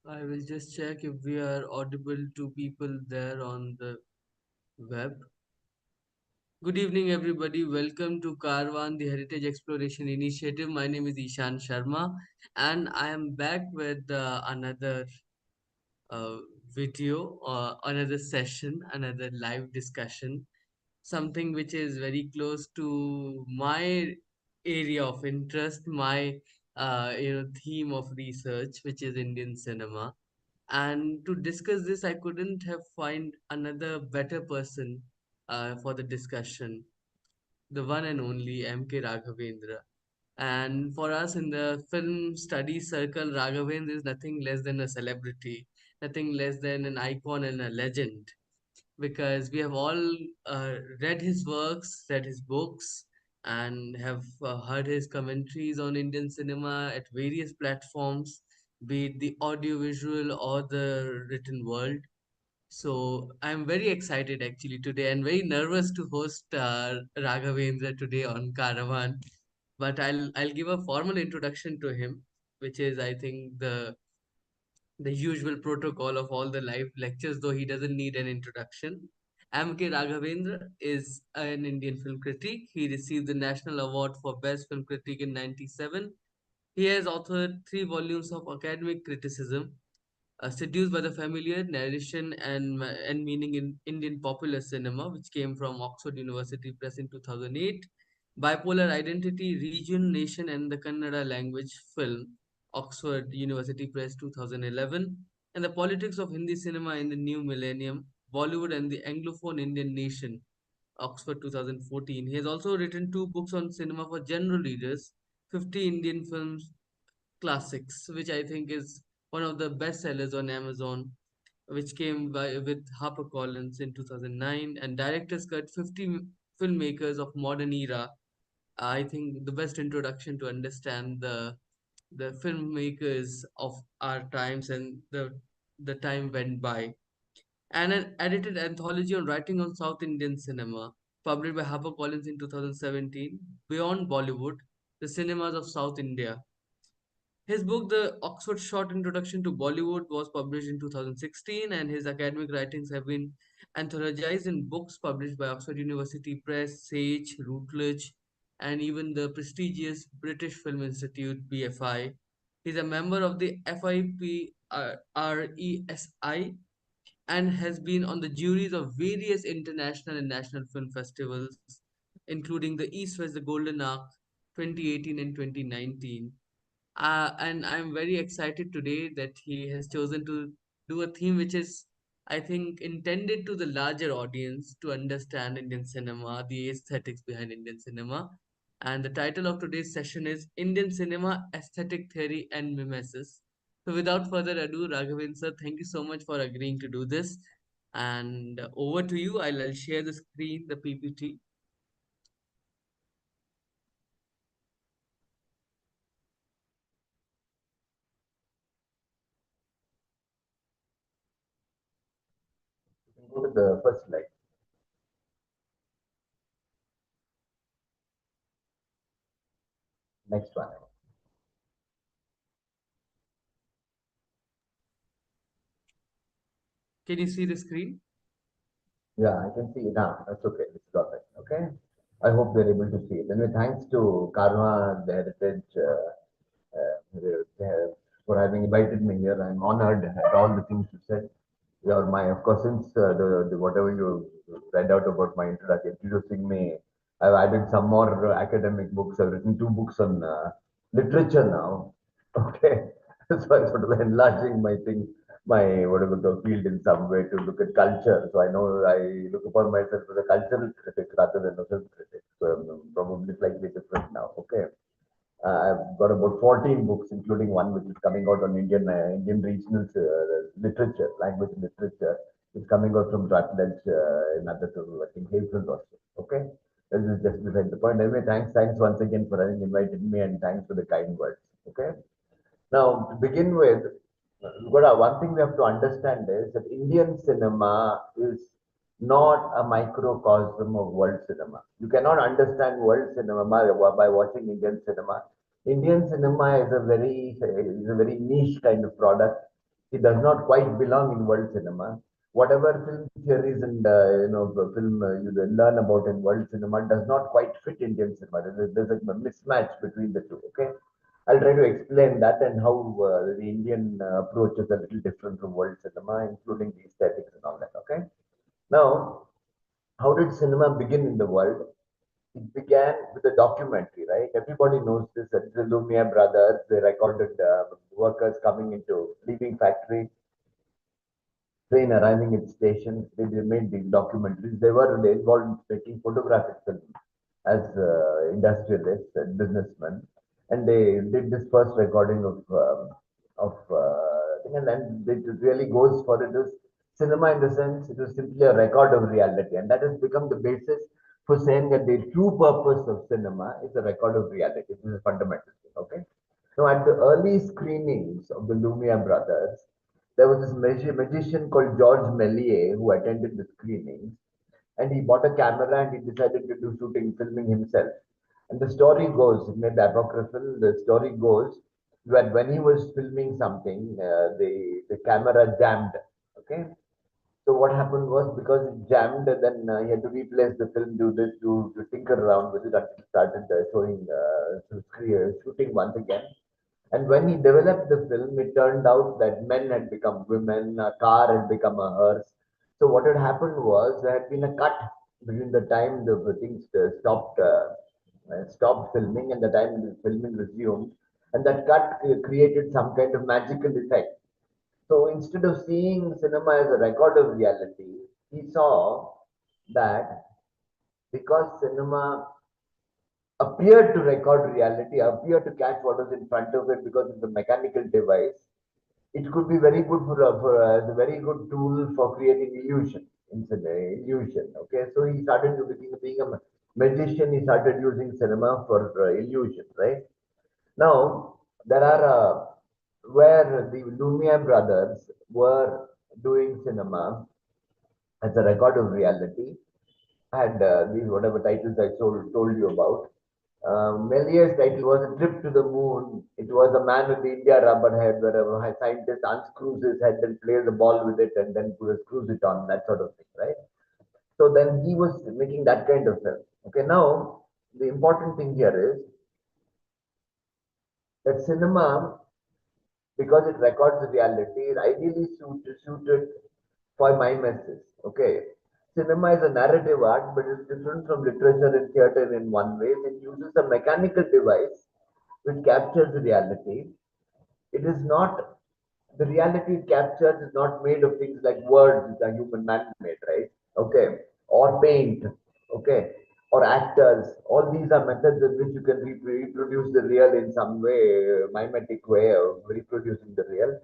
I will just check if we are audible to people there on the web. Good evening, everybody. Welcome to Karwan, the Heritage Exploration Initiative. My name is Ishan Sharma, and I am back with another uh, video, another session, another live discussion, something which is very close to my area of interest, my theme of research, which is Indian cinema. And to discuss this, I couldn't have find another better person for the discussion, the one and only M.K. Raghavendra. And for us in the film study circle, Raghavendra is nothing less than a celebrity, nothing less than an icon and a legend, because we have all read his works, read his books, and have heard his commentaries on Indian cinema at various platforms, be it the audiovisual or the written world. So I'm very excited actually today and very nervous to host Raghavendra today on Caravan. But I'll give a formal introduction to him, which is I think the usual protocol of all the live lectures, though he doesn't need an introduction. M.K. Raghavendra is an Indian film critic. He received the National Award for Best Film Critic in '97. He has authored 3 volumes of academic criticism, seduced by the familiar narration and meaning in Indian popular cinema, which came from Oxford University Press in 2008, Bipolar Identity, Region, Nation, and the Kannada Language Film, Oxford University Press 2011, and the Politics of Hindi Cinema in the New Millennium, Bollywood and the Anglophone Indian Nation, Oxford 2014. He has also written 2 books on cinema for general readers, 50 Indian films classics, which I think is one of the best sellers on Amazon, which came by with HarperCollins in 2009, and Director's Cut 50 filmmakers of modern era. I think the best introduction to understand the filmmakers of our times and the time went by. And an edited anthology on writing on South Indian cinema, published by HarperCollins in 2017, Beyond Bollywood, The Cinemas of South India. His book, The Oxford Short Introduction to Bollywood, was published in 2016, and his academic writings have been anthologized in books published by Oxford University Press, Sage, Routledge, and even the prestigious British Film Institute (BFI). He is a member of the FIPRESI and has been on the juries of various international and national film festivals, including the East West, the Golden Arc 2018 and 2019. And I'm very excited today that he has chosen to do a theme which is, I think, intended to the larger audience to understand Indian cinema, the aesthetics behind Indian cinema. And the title of today's session is Indian Cinema Aesthetic Theory and Mimesis. So, without further ado, Raghavendra sir, thank you so much for agreeing to do this. And over to you. I'll share the screen, the PPT. Go to the first slide. Next one. Can you see the screen? Yeah, I can see it now. That's okay. It's got it. Okay. I hope they're able to see it. Anyway, thanks to Karma, the Heritage, for having invited me here. I'm honored at all the things you said. You're my, of course, since the whatever you read out about my introducing me, I've added some more academic books. I've written 2 books on literature now. Okay, so I'm sort of enlarging my thing, my whatever the field in some way to look at culture. So I know I look upon myself as a cultural critic rather than a film critic. So I'm probably slightly different now. Okay. I've got about 14 books, including one which is coming out on Indian regional literature, language and literature. It's coming out from Routledge, another to, I think, Hazel also. Okay? This is just beside the point. Anyway, thanks once again for having invited me and thanks for the kind words. Okay? Now, to begin with, one thing we have to understand is that Indian cinema is not a microcosm of world cinema. You cannot understand world cinema by watching Indian cinema. Indian cinema is a very niche kind of product. He does not quite belong in world cinema. Whatever film theories and film you learn about in world cinema does not quite fit Indian cinema. There's a mismatch between the two. Okay, I'll try to explain that and how the Indian approach is a little different from world cinema, including the aesthetics and all that. Okay, now how did cinema begin in the world? It began with a documentary, right? Everybody knows this. The Lumia brothers, they recorded workers coming into leaving factory, train arriving at stations. They made these documentaries. They involved in making photographic film as industrialists and businessmen, and they did this first recording of thing, and then it really goes for it is cinema in the sense it was simply a record of reality, and that has become the basis for saying that the true purpose of cinema is a record of reality. This is a fundamental thing. Okay. Now, at the early screenings of the Lumia brothers, there was this magician called George Méliès who attended the screenings, and he bought a camera and he decided to do shooting, filming himself. And the story goes, it made the apocryphal. The story goes that when he was filming something, the camera jammed. Okay, so what happened was because it jammed, then he had to replace the film, do this, to tinker around with it until it started shooting once again. And when he developed the film, it turned out that men had become women, a car had become a hearse. So what had happened was there had been a cut between the time the things stopped filming and the time the filming resumed, and that cut created some kind of magical effect. So instead of seeing cinema as a record of reality, he saw that because cinema appeared to record reality, appeared to catch what was in front of it because it's a mechanical device, it could be very good for a very good tool for creating illusion. Illusion. Okay, so he started to being a magician. He started using cinema for illusion. Right now, there are where the Lumiere brothers were doing cinema as a record of reality, and these whatever titles I told you about. Melior's title was A Trip to the Moon. It was a man with the India rubber head, where a scientist unscrews his head and plays a ball with it and then screws it on, that sort of thing, right? So then he was making that kind of film. Okay, now the important thing here is that cinema, because it records reality, is ideally suited for mimesis. Okay. Cinema is a narrative art, but it's different from literature and theater in one way. It uses a mechanical device which captures reality. It is not the reality it captures is not made of things like words, which are human man-made, right? Okay, or paint, okay, or actors. All these are methods in which you can reproduce the real in some way, mimetic way of reproducing the real.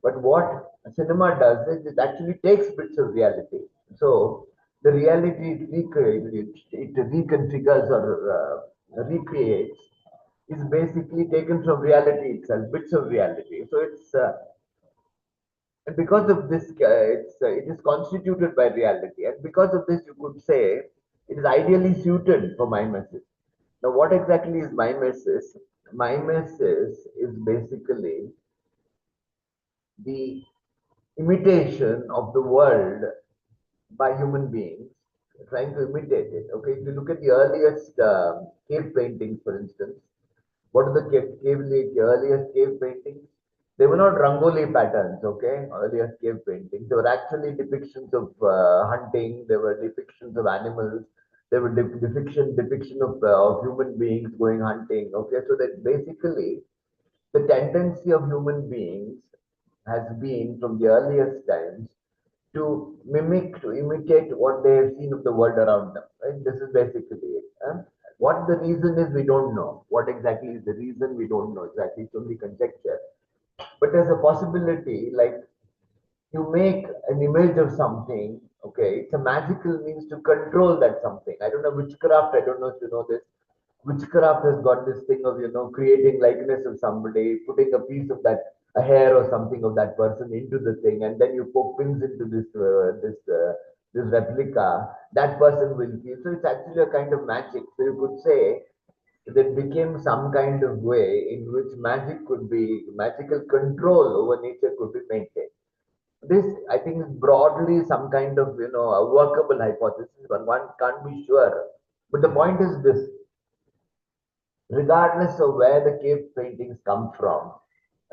But what cinema does is it actually takes bits of reality. So the reality it reconfigures or recreates is basically taken from reality itself, bits of reality. So it's and because of this, it is constituted by reality, and because of this, you could say it is ideally suited for mimesis. Now, what exactly is mimesis? Mimesis is basically the imitation of the world by human beings, trying to imitate it. Okay, if you look at the earliest cave paintings, for instance, what are the earliest cave paintings? They were not rangoli patterns. Okay, earliest cave paintings. They were actually depictions of hunting. They were depictions of animals. They were depiction of human beings going hunting. Okay, so that basically the tendency of human beings has been from the earliest times to mimic, to imitate what they have seen of the world around them. Right? This is basically it. What the reason is, we don't know. What exactly is the reason? We don't know exactly. It's only conjecture. But there's a possibility, like you make an image of something. Okay, it's a magical means to control that something. I don't know witchcraft. I don't know if you know this. Witchcraft has got this thing of creating likeness of somebody, putting a piece of that a hair or something of that person into the thing, and then you poke pins into this replica. That person will feel. So it's actually a kind of magic. So you could say that became some kind of way in which magical control over nature could be maintained. This, I think, is broadly some kind of, a workable hypothesis, but one can't be sure. But the point is this: regardless of where the cave paintings come from,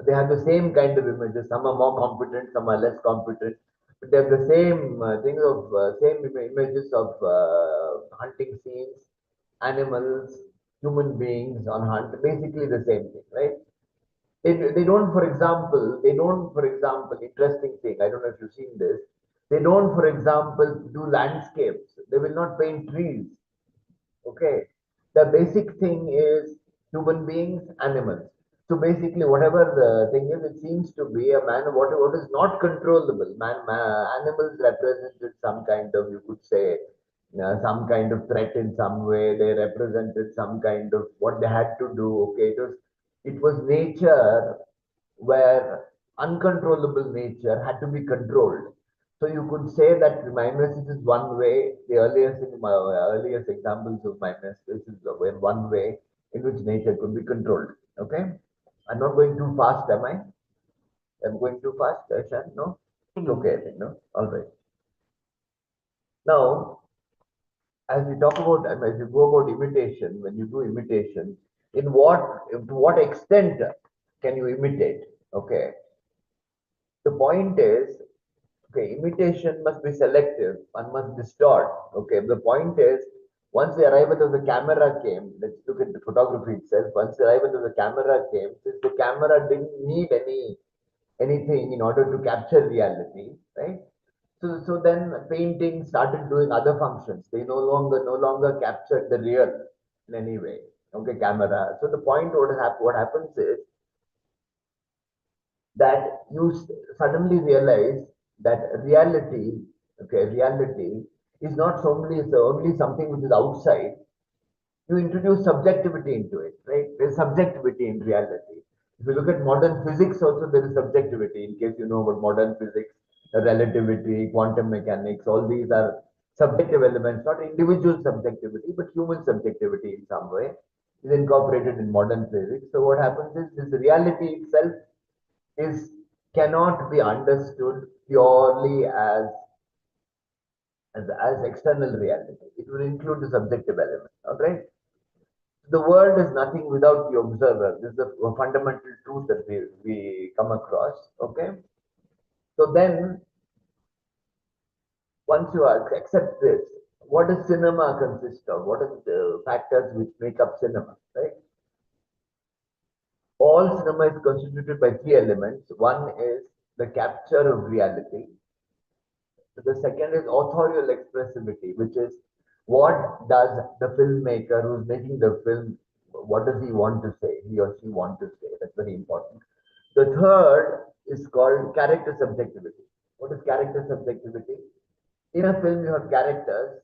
they have the same kind of images. Some are more competent, some are less competent, but they have the same thing of images of hunting scenes, animals, human beings on hunt. Basically, the same thing, right? They don't, for example, interesting thing. I don't know if you've seen this. They don't, for example, do landscapes. They will not paint trees. Okay. The basic thing is human beings, animals. So basically, whatever the thing is, it seems to be a man. What is not controllable. Animals represented some kind of, you could say, some kind of threat in some way. They represented some kind of what they had to do. Okay, it was nature where uncontrollable nature had to be controlled. So you could say that mimesis is one way. The earliest examples of mimesis is when one way in which nature could be controlled. Okay, I'm not going too fast, am I? I'm going too fast, Shan? No, it's No. okay. I think no. All right. Now, as we talk about, as you go about imitation, when you do imitation, to what extent can you imitate? Okay, the point is, okay, imitation must be selective, one must distort. Okay, the point is, once the arrival of the camera came, let's look at the photography itself. Once the arrival of the camera came, since the camera didn't need anything in order to capture reality, right? So then painting started doing other functions. They no longer captured the real in any way. Okay, camera. So the point what happens is that you suddenly realize that reality is not only something which is outside. You introduce subjectivity into it, right? There's subjectivity in reality. If you look at modern physics, also there is subjectivity. In case you know about modern physics, relativity, quantum mechanics, all these are subjective elements, not individual subjectivity, but human subjectivity in some way is incorporated in modern physics. So what happens is this reality itself is cannot be understood purely as external reality. It will include the subjective element. All right. The world is nothing without the observer. This is a fundamental truth that we come across. Okay. So then, once you accept this, what does cinema consist of? What are the factors which make up cinema? Right. All cinema is constituted by three elements. One is the capture of reality. The second is authorial expressivity, which is what does the filmmaker who's making the film, what does he want to say, he or she want to say? That's very important. The third is called character subjectivity. What is character subjectivity? In a film, you have characters.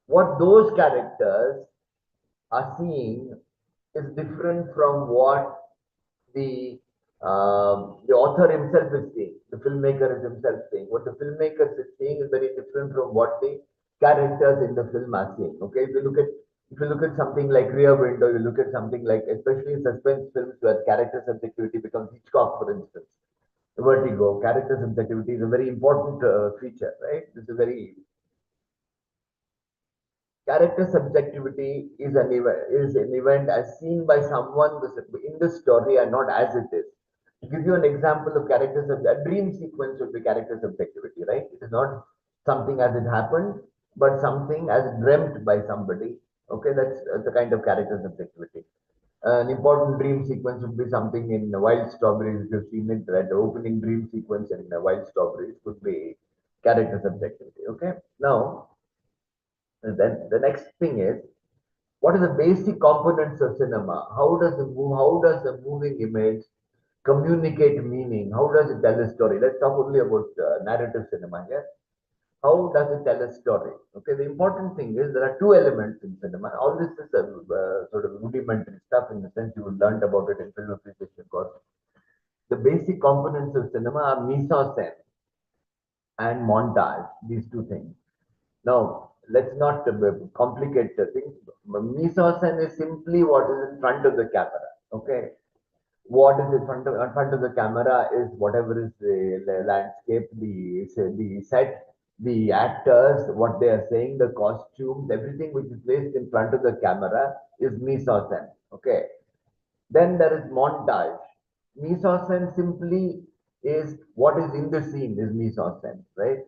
What those characters are seeing is different from what the author himself is seeing, the filmmaker is himself seeing. What the filmmaker is seeing is very different from what the characters in the film are seeing. Okay, if you look at something like Rear Window, you look at something like, especially in suspense films where character subjectivity becomes Hitchcock, for instance. Vertigo, character subjectivity is a very important feature, right? This is a very character subjectivity is an event as seen by someone in the story and not as it is. To give you an example of a dream sequence would be character subjectivity, right? It is not something as it happened, but something as dreamt by somebody. Okay, that's the kind of character subjectivity. An important dream sequence would be something in Wild Strawberries. If you've seen it, right? The opening dream sequence in Wild Strawberries could be character subjectivity. Okay, now and then the next thing is, what are the basic components of cinema? How does the moving image communicate meaning? How does it tell a story? Let's talk only about narrative cinema here. How does it tell a story? Okay, the important thing is there are two elements in cinema. All this is sort of rudimentary stuff in the sense you learned about it in film appreciation course. The basic components of cinema are mise en scène and montage. These two things. Now, let's not complicate the things. Mise en scène is simply what is in front of the camera. Okay. what is in front of the camera is whatever is the landscape, the set, the actors, what they are saying, the costumes, everything which is placed in front of the camera is mise en scène. Okay. Then there is montage. Mise en scène simply is what is in the scene is mise en scène, right?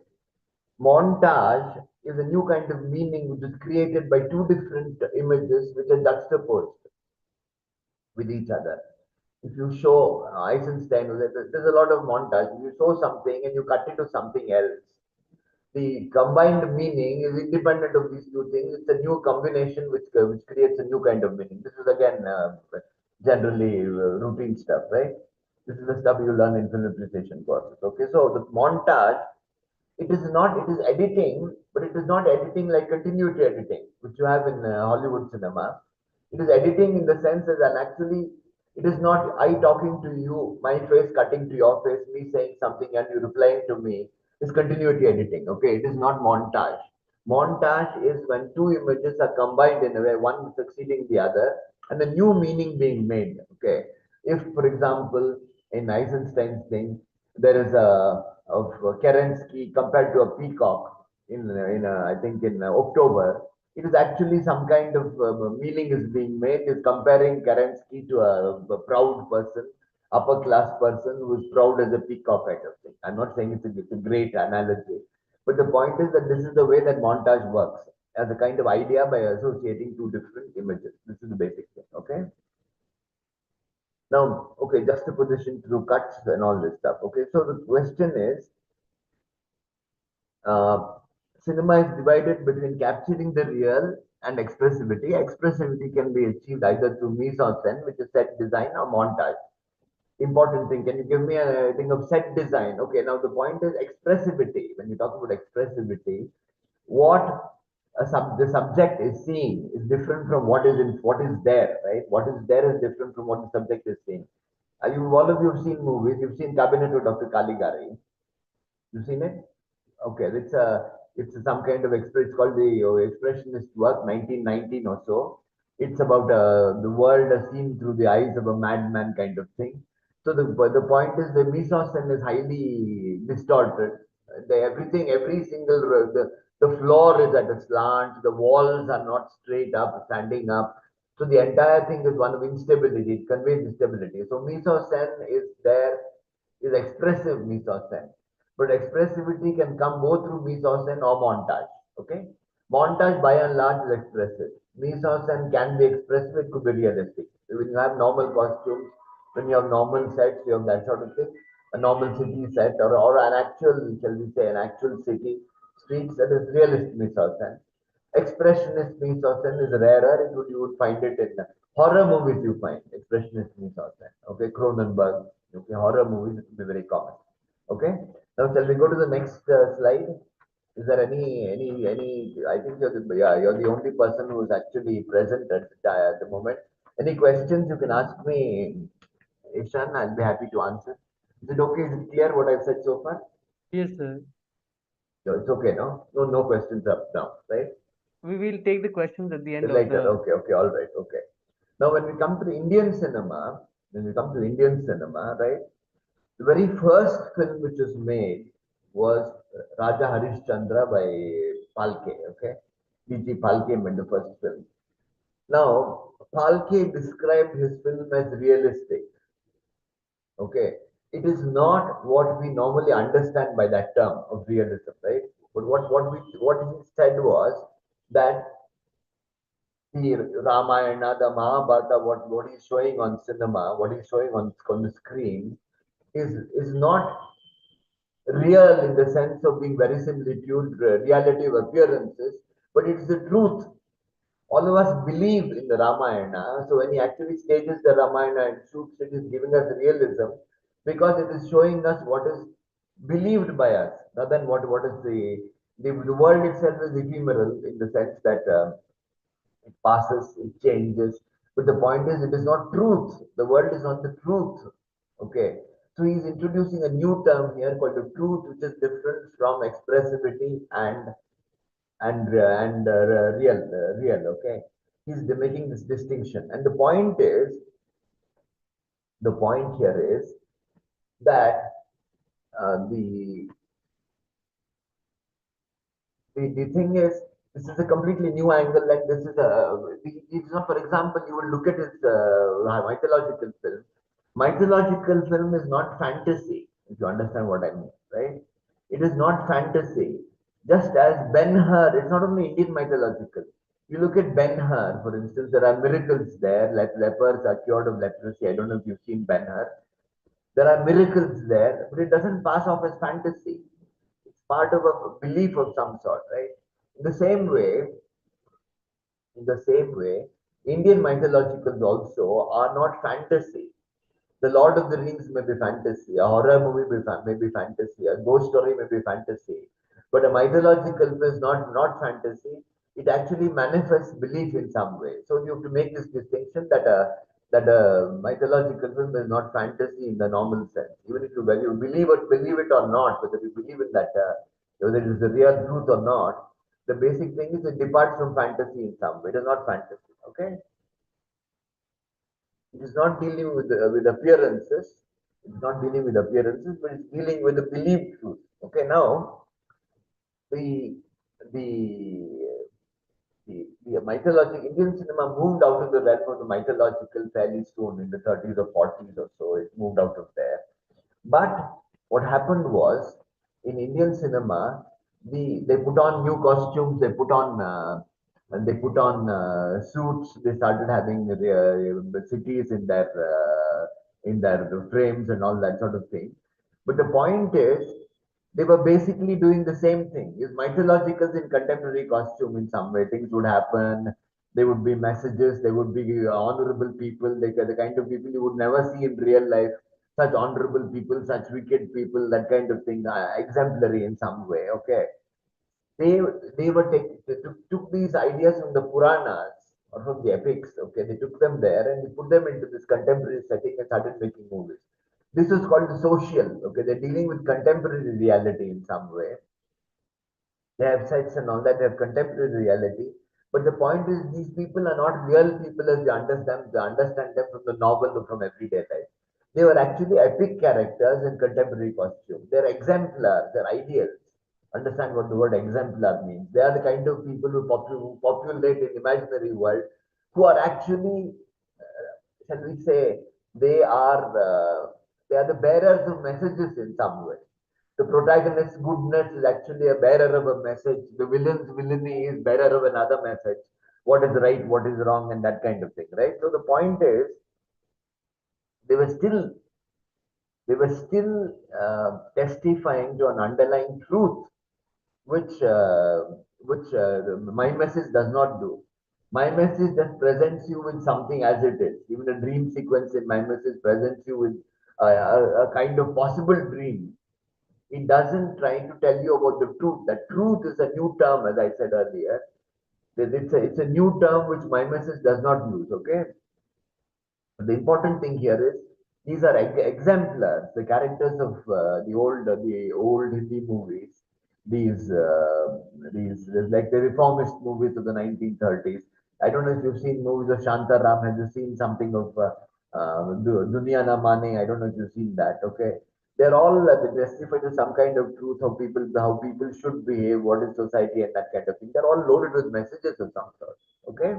Montage is a new kind of meaning which is created by two different images which are juxtaposed with each other. If you show Eisenstein, there's a lot of montage. If you show something and you cut it to something else, the combined meaning is independent of these two things. It's a new combination which creates a new kind of meaning. This is again generally routine stuff, right? This is the stuff you learn in film appreciation courses. Okay, so the montage, it is not, it is editing, but it is not editing like continuity editing, which you have in Hollywood cinema. It is editing in the sense that, and actually, it is not I talking to you, my face cutting to your face, me saying something and you replying to me. Is continuity editing. Okay, it is not montage. Montage is when two images are combined in a way, one succeeding the other, and a new meaning being made. Okay, if, for example, in Eisenstein's thing, there is a of Kerensky compared to a peacock I think in October. It is actually some kind of meaning is being made. Is comparing Kerensky to a proud person, upper class person who is proud as a peacock kind of thing. I'm not saying it's a great analogy, but the point is that this is the way that montage works as a kind of idea by associating two different images. This is the basic thing. Okay. Now, okay, juxtaposition through cuts and all this stuff. Okay, so the question is, uh, cinema is divided between capturing the real and expressivity. Expressivity can be achieved either through mise en scène, which is set design, or montage. Important thing. Can you give me a thing of set design? Okay, now the point is expressivity. When you talk about expressivity, what the subject is seeing is different from what is there, right? What is there is different from what the subject is seeing. All of you have seen movies. You've seen Cabinet with Dr. Caligari. You've seen it? Okay, it's some kind of it's called the expressionist work, 1919 or so. It's about the world as seen through the eyes of a madman kind of thing. So the point is the mise en scène is highly distorted. Every single the floor is at a slant. The walls are not straight up, standing up. So the entire thing is one of instability. It conveys instability. So mise en scène is expressive mise en scène, but expressivity can come both through mise en scène or montage. Okay, montage by and large is expressive. Mise en scène can be expressive, it could be realistic. When you have normal costumes, when you have normal sets, you have that sort of thing. A normal city set, or an actual, shall we say, an actual city streets, that is realist mise en scène. Expressionist mise en scène is rarer. You would find it in horror movies. You find expressionist mise en scène. Okay, Cronenberg. Okay, horror movies, it will be very common. Okay. Now, shall we go to the next slide? Is there any? I think you're the only person who is actually present at the moment. Any questions you can ask me, Ishan? I'll be happy to answer. Is it okay? Is it clear what I've said so far? Yes, sir. No, it's okay. No questions up now, right? We will take the questions at the end of Later. the. Okay. All right. Okay. Now, when we come to the Indian cinema, right? The very first film which was made was Raja Harishchandra by Palke. Okay, D.G. Palke made the first film. Now, Palke described his film as realistic. Okay, it is not what we normally understand by that term of realism, right? But what he said was that the Ramayana, the Mahabharata, what he's showing on cinema, what he's showing on the screen is not real in the sense of being verisimilitude, reality of appearances, but it's the truth. All of us believe in the Ramayana, so when he actually stages the Ramayana and shoots it, is giving us realism because it is showing us what is believed by us, rather than what is the world itself is ephemeral in the sense that it passes, it changes. But the point is, it is not truth. The world is not the truth. Okay. So he's introducing a new term here called the truth, which is different from expressivity and real. Okay. He's making this distinction, and the point is The point here is that the the thing is, this is a completely new angle, and this is it's not, for example, you will look at his mythological film. Mythological film is not fantasy, if you understand what I mean, right? It is not fantasy. Just as Ben-Hur, it's not only Indian mythological. You look at Ben-Hur, for instance, there are miracles there. Lepers are cured of leprosy. I don't know if you've seen Ben-Hur. There are miracles there, but it doesn't pass off as fantasy. It's part of a belief of some sort, right? In the same way, in the same way, Indian mythologicals also are not fantasy. The Lord of the Rings may be fantasy, a horror movie may be fantasy, a ghost story may be fantasy, but a mythological film is not fantasy. It actually manifests belief in some way. So you have to make this distinction that a mythological film is not fantasy in the normal sense. Even if you believe it or not, whether you believe in that whether it is the real truth or not, the basic thing is it departs from fantasy in some way. It is not fantasy. Okay. It is not dealing with appearances. It's not dealing with appearances, but it's dealing with the believed truth. Okay, now the the the mythological Indian cinema moved out of the realm of the mythological fairly soon in the 30s or 40s or so. It moved out of there. But what happened was in Indian cinema, they put on new costumes, they put on suits. They started having cities in their frames and all that sort of thing. But the point is, they were basically doing the same thing. Is mythologicals in contemporary costume in some way. Things would happen. There would be messages. There would be honorable people. The kind of people you would never see in real life. Such honorable people, such wicked people, that kind of thing, exemplary in some way. Okay, they they took these ideas from the Puranas or from the epics. Okay, they took them there and they put them into this contemporary setting and started making movies. This is called the social. Okay, they're dealing with contemporary reality in some way. They have sets and all that. They have contemporary reality. But the point is, these people are not real people as they understand them from the novel or from everyday life. They were actually epic characters in contemporary costume. They're exemplars, they're ideals. Understand what the word exemplar means. They are the kind of people who populate an imaginary world, who are actually, shall we say, they are they are the bearers of messages in some way. The protagonist's goodness is actually a bearer of a message. The villain's villainy is bearer of another message. What is right, what is wrong, and that kind of thing, right? So the point is, they were still testifying to an underlying truth, which Mimesis does not do. Mimesis just presents you with something as it is. Even a dream sequence in Mimesis presents you with a kind of possible dream. It doesn't try to tell you about the truth. That truth is a new term, as I said earlier. It's a new term which Mimesis does not use. Okay, the important thing here is these are exemplars, the characters of the old Hindi movies. These like the reformist movies of the 1930s. I don't know if you've seen movies of Shanta Ram. Have you seen something of Duniya Na Mane? I don't know if you've seen that. Okay, they're all they testify to some kind of truth of people, how people should behave, what is society, and that kind of thing. They're all loaded with messages of some sort. Okay.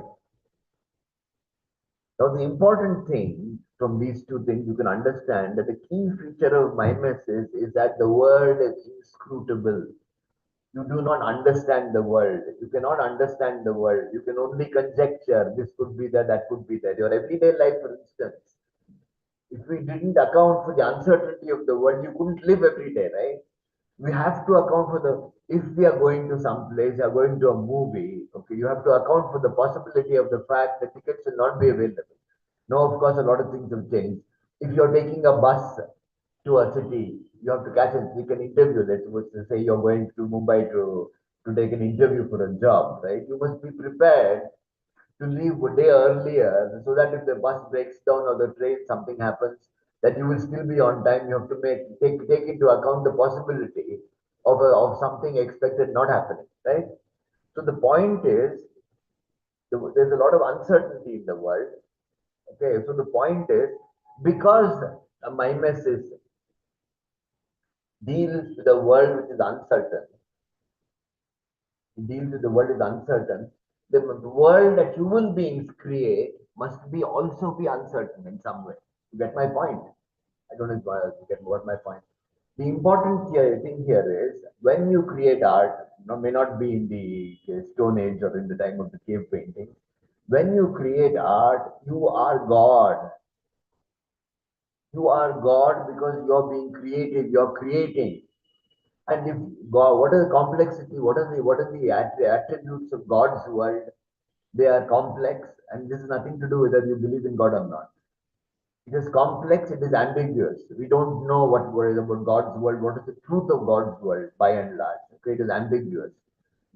Now, the important thing from these two things, you can understand that the key feature of mimesis is that the world is inscrutable. You do not understand the world. You cannot understand the world. You can only conjecture. This could be that could be that. Your everyday life, for instance, if we didn't account for the uncertainty of the world, you couldn't live every day, right? We have to account for if we are going to some place, you are going to a movie, okay, you have to account for the possibility of the fact that tickets will not be available. Now, of course, a lot of things have changed. If you're taking a bus to a city, you have to catch and take an interview. Let's suppose to say you're going to Mumbai to take an interview for a job, right? You must be prepared to leave a day earlier so that if the bus breaks down or the train something happens, that you will still be on time. You have to take into account the possibility of something expected not happening, right? So the point is, there's a lot of uncertainty in the world. Okay, so the point is, because Mimesis deals with the world which is uncertain, deals with the world is uncertain, the world that human beings create must be also be uncertain in some way. You get my point? I don't know if you get what my point. The important thing here is when you create art, may not be in the Stone Age or in the time of the cave painting. When you create art, you are God. You are God because you're being creative. You're creating. And if God, what is the complexity? What are the attributes of God's world? They are complex, and this has nothing to do whether you believe in God or not. It is complex, it is ambiguous. We don't know what is about God's world, what is the truth of God's world by and large. Okay, it is ambiguous.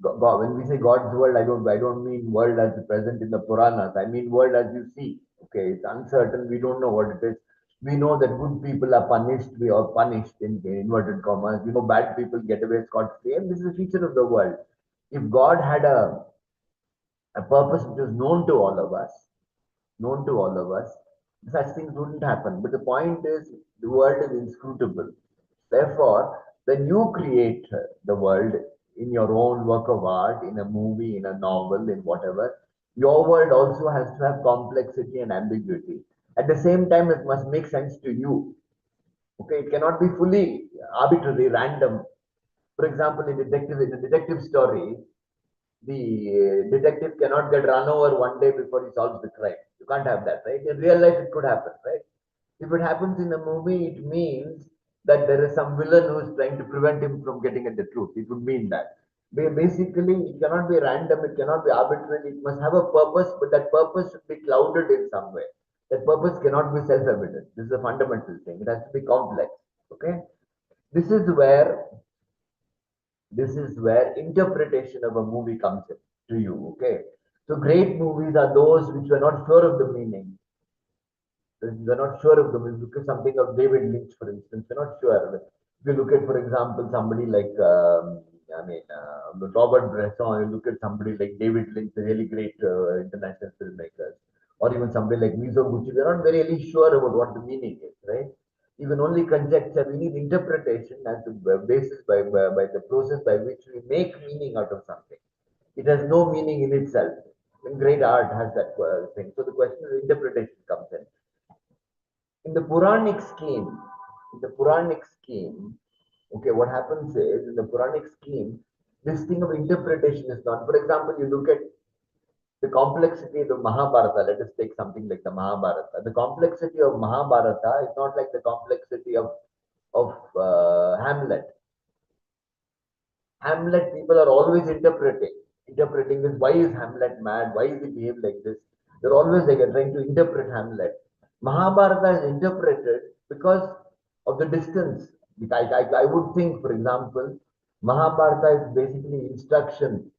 God, when we say God's world, I don't mean world as present in the Puranas. I mean world as you see. Okay, it's uncertain. We don't know what it is. We know that good people are punished. We are punished in inverted commas. Bad people get away scot free, and this is a feature of the world. If God had a purpose which is known to all of us, such things wouldn't happen. But the point is, the world is inscrutable. Therefore, when you create the world in your own work of art, in a movie, in a novel, in whatever, your world also has to have complexity and ambiguity. At the same time, it must make sense to you. Okay, it cannot be fully arbitrary, random. For example, in a detective story, the detective cannot get run over one day before he solves the crime. You can't have that, right? In real life, it could happen, right? If it happens in a movie, it means that there is some villain who is trying to prevent him from getting at the truth. It would mean that. Basically, it cannot be random, it cannot be arbitrary, it must have a purpose, but that purpose should be clouded in some way. That purpose cannot be self evident. This is a fundamental thing. It has to be complex. Okay? This is where this is where interpretation of a movie comes in to you. Okay, so great movies are those which were not sure of the meaning. We're not sure of them. If you look at something of David Lynch, for instance, we're not sure. If you look at, for example, somebody like, Robert Bresson, you look at somebody like David Lynch, the really great international filmmakers, or even somebody like Mizoguchi, we're not very really sure about what the meaning is, right? You can only conjecture. We need interpretation as the basis by the process by which we make meaning out of something. It has no meaning in itself. And great art has that thing. So the question of interpretation comes in in the Puranic scheme, okay, what happens is in the Puranic scheme, this thing of interpretation is not. For example, you look at the complexity of the Mahabharata. Let us take something like the Mahabharata. The complexity of Mahabharata is not like the complexity of Hamlet. Hamlet, people are always interpreting. Interpreting is why is Hamlet mad? Why is he behave like this? They're always like trying to interpret Hamlet. Mahabharata is interpreted because of the distance. I would think, for example, Mahabharata is basically instruction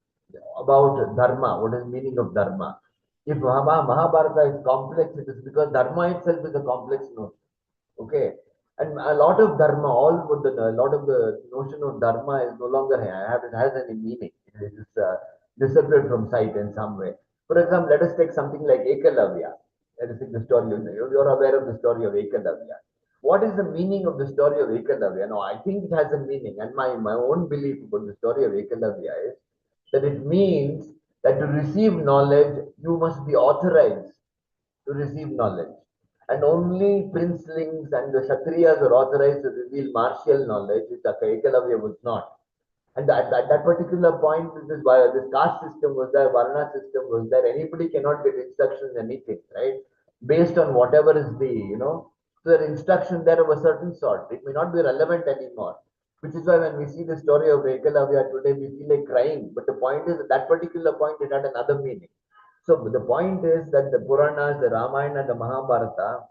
about dharma. What is the meaning of dharma? If Mahabharata is complex, it is because dharma itself is a complex notion. Okay, and a lot of dharma, a lot of the notion of dharma is no longer has any meaning. It is disappeared from sight in some way. For example, let us take something like Ekalavya. Let us take the story. You're aware of the story of Ekalavya. What is the meaning of the story of Ekalavya? No, I think it has a meaning, and my own belief about the story of Ekalavya is that it means that to receive knowledge, you must be authorized to receive knowledge. And only princelings and the Kshatriyas are authorized to reveal martial knowledge, which Ekalavya was not. And at that particular point, this caste system was there, Varna system was there. Anybody cannot get instructions, anything, right? Based on whatever is so the instruction there of a certain sort. It may not be relevant anymore. Which is why when we see the story of Ekalavya today, we feel like crying. But the point is, at that particular point, it had another meaning. So the point is that the Puranas, the Ramayana, the Mahabharata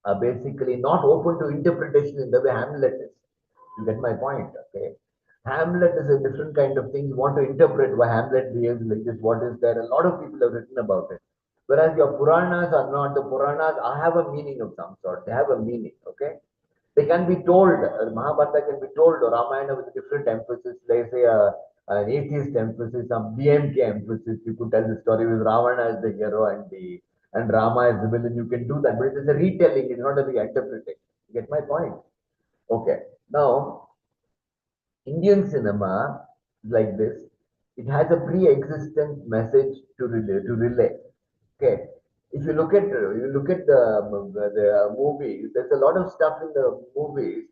are basically not open to interpretation in the way Hamlet is. You get my point, okay? Hamlet is a different kind of thing. You want to interpret why Hamlet behaves like this, what is there. A lot of people have written about it. Whereas your Puranas are not. The Puranas have a meaning of some sort. They have a meaning, okay? They can be told, Mahabharata can be told, or Ramayana with a different emphasis, like say an atheist emphasis, some BMK emphasis. You could tell the story with Ravana as the hero and and Rama is the villain, you can do that. But it is a retelling, it's not a reinterpretation. You get my point? Okay. Now, Indian cinema is like this. It has a pre-existent message to relay. Okay. If you look at the movies, there's a lot of stuff in the movies.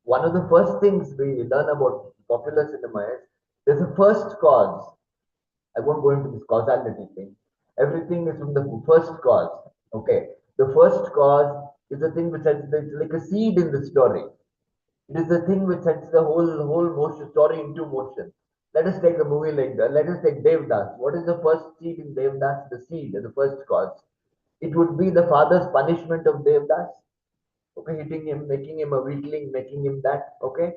One of the first things we learn about popular cinema is there's a first cause. I won't go into this causality thing. Everything is from the first cause. Okay. The first cause is the thing which has, it's like a seed in the story. It is the thing which sets the whole motion story into motion. Let us take a movie like that. Let us take Devdas. What is the first seed in Devdas? The seed, the first cause. It would be the father's punishment of Devdas. Okay, hitting him, making him a weakling, making him that. Okay,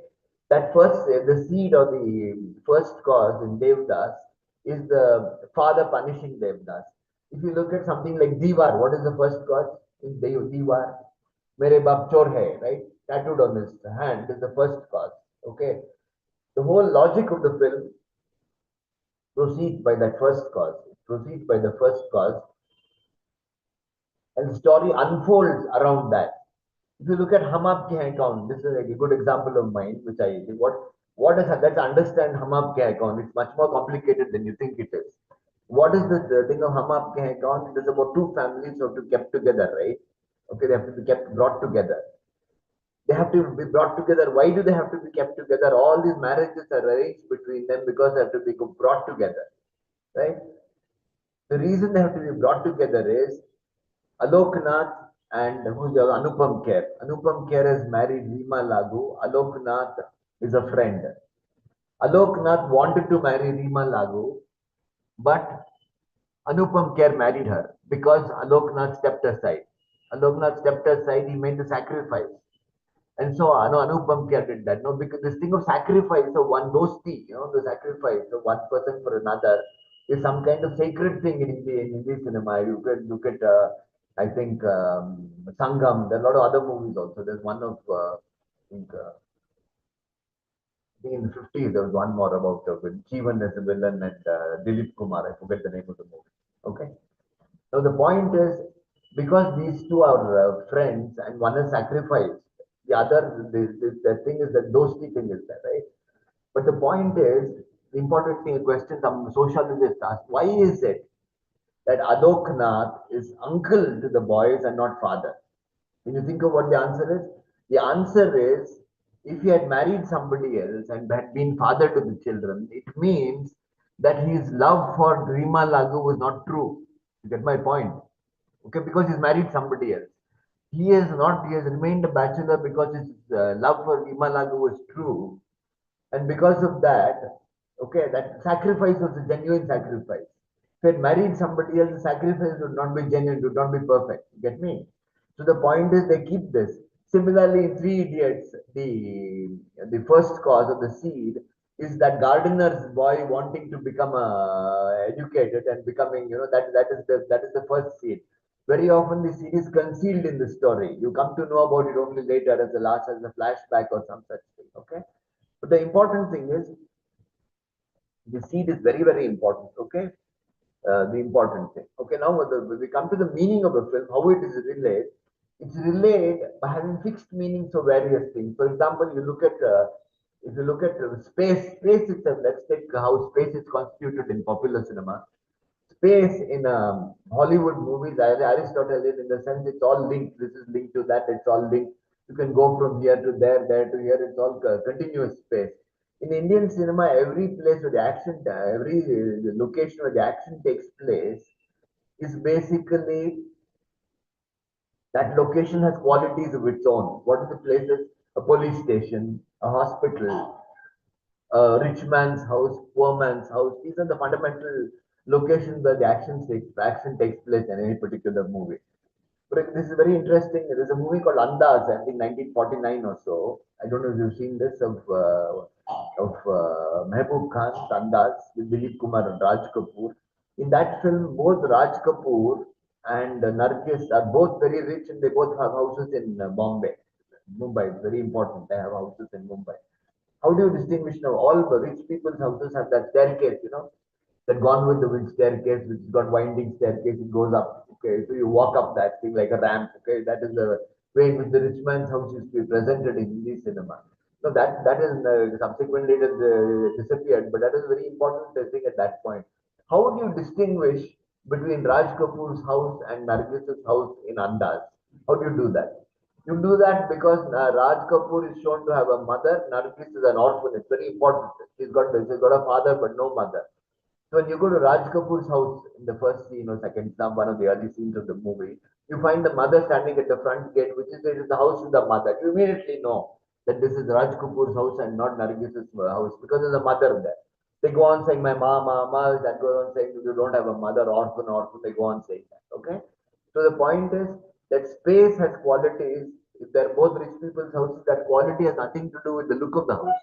that first, the seed or the first cause in Devdas is the father punishing Devdas. If you look at something like Diwar, what is the first cause in Diwar? Mere baap chor hai, right? Tattooed on his hand is the first cause. Okay, the whole logic of the film proceeds by that first cause. It proceeds by the first cause, and the story unfolds around that. If you look at Hum Aapke Hain Kaun, this is a good example of mine, which I what is let's understand Hum Aapke Hain Kaun. It's much more complicated than you think it is. What is the thing of Hum Aapke Hain Kaun? It is about two families who have to be kept together, right? Okay, they have to be kept brought together. They have to be brought together. Why do they have to be kept together? All these marriages are arranged between them because they have to be brought together, right? The reason they have to be brought together is Aloknath and who's the Anupam Kher. Anupam Kher has married Reema Lagu. Aloknath is a friend. Aloknath wanted to marry Reema Lagu, but Anupam Kher married her because Aloknath stepped aside. Aloknath stepped aside, he made the sacrifice. And so Anupam Kher did that. No, because this thing of sacrifice of one dosti, the sacrifice of one person for another is some kind of sacred thing in Hindi cinema. You could look at, I think, Sangam. There are a lot of other movies also. There's one of, I think in the 50s, there was one more about with Jeevan as a villain and Dilip Kumar. I forget the name of the movie. Okay. So the point is, because these two are friends and one is sacrificed, the other, the thing is that dosti thing is there, right? But the point is, the important thing, a question some sociologists ask, why is it that Adoknath is uncle to the boys and not father? When you think of what the answer is, if he had married somebody else and had been father to the children, it means that his love for Rima Lagu was not true. You get my point? Okay, because he's married somebody else. He has remained a bachelor because his love for Rima Lagu was true, and because of that, okay, that sacrifice was a genuine sacrifice. If he had married somebody else, the sacrifice would not be genuine, would not be perfect. You get me? So the point is they keep this. Similarly, in Three Idiots, the first cause of the seed is that gardener's boy wanting to become educated and becoming, that is the first seed. Very often the seed is concealed in the story. You come to know about it only later as as a flashback or some such thing. Okay. But the important thing is the seed is very, very important. Okay. The important thing. Okay. Now we come to the meaning of a film, how it is relayed. It's relayed by having fixed meanings of various things. For example, if you look at space itself, let's take how space is constituted in popular cinema. Space in Hollywood movies, Aristotelian in the sense it's all linked. This is linked to that. It's all linked. You can go from here to there, there to here. It's all continuous space. In Indian cinema, every place where the action, every location where the action takes place is basically that location has qualities of its own. What are the places? A police station, a hospital, rich man's house, poor man's house. These are the fundamental locations where the action takes place in any particular movie. But this is very interesting. There is a movie called Andaz, I think 1949 or so. I don't know if you've seen this of Mehboob Khan's Andaz with Dilip Kumar and Raj Kapoor. In that film, both Raj Kapoor and Nargis are both very rich and they both have houses in Bombay. Mumbai is very important. They have houses in Mumbai. How do you distinguish now? All the rich people's houses have that staircase, That Gone with the Wind staircase, which has got winding staircase, it goes up. Okay, so you walk up that thing like a ramp. Okay, that is the way in which the rich man's house used to be presented in Hindi cinema. So that is subsequently it has disappeared, but that is a very important thing at that point. How do you distinguish between Raj Kapoor's house and Nargis's house in Andaz? How do you do that? You do that because Raj Kapoor is shown to have a mother. Nargis is an orphan. It's very important. She's got a father but no mother. So when you go to Raj Kapoor's house in the first scene or second, some one of the early scenes of the movie, you find the mother standing at the front gate, which is the house of the mother. You immediately know that this is Raj Kapoor's house and not Nargis's house because there's a mother there. They go on saying, "My mama," that goes on saying, "You don't have a mother, orphan, orphan." They go on saying that. Okay. So the point is that space has qualities. If they're both rich people's houses, that quality has nothing to do with the look of the house.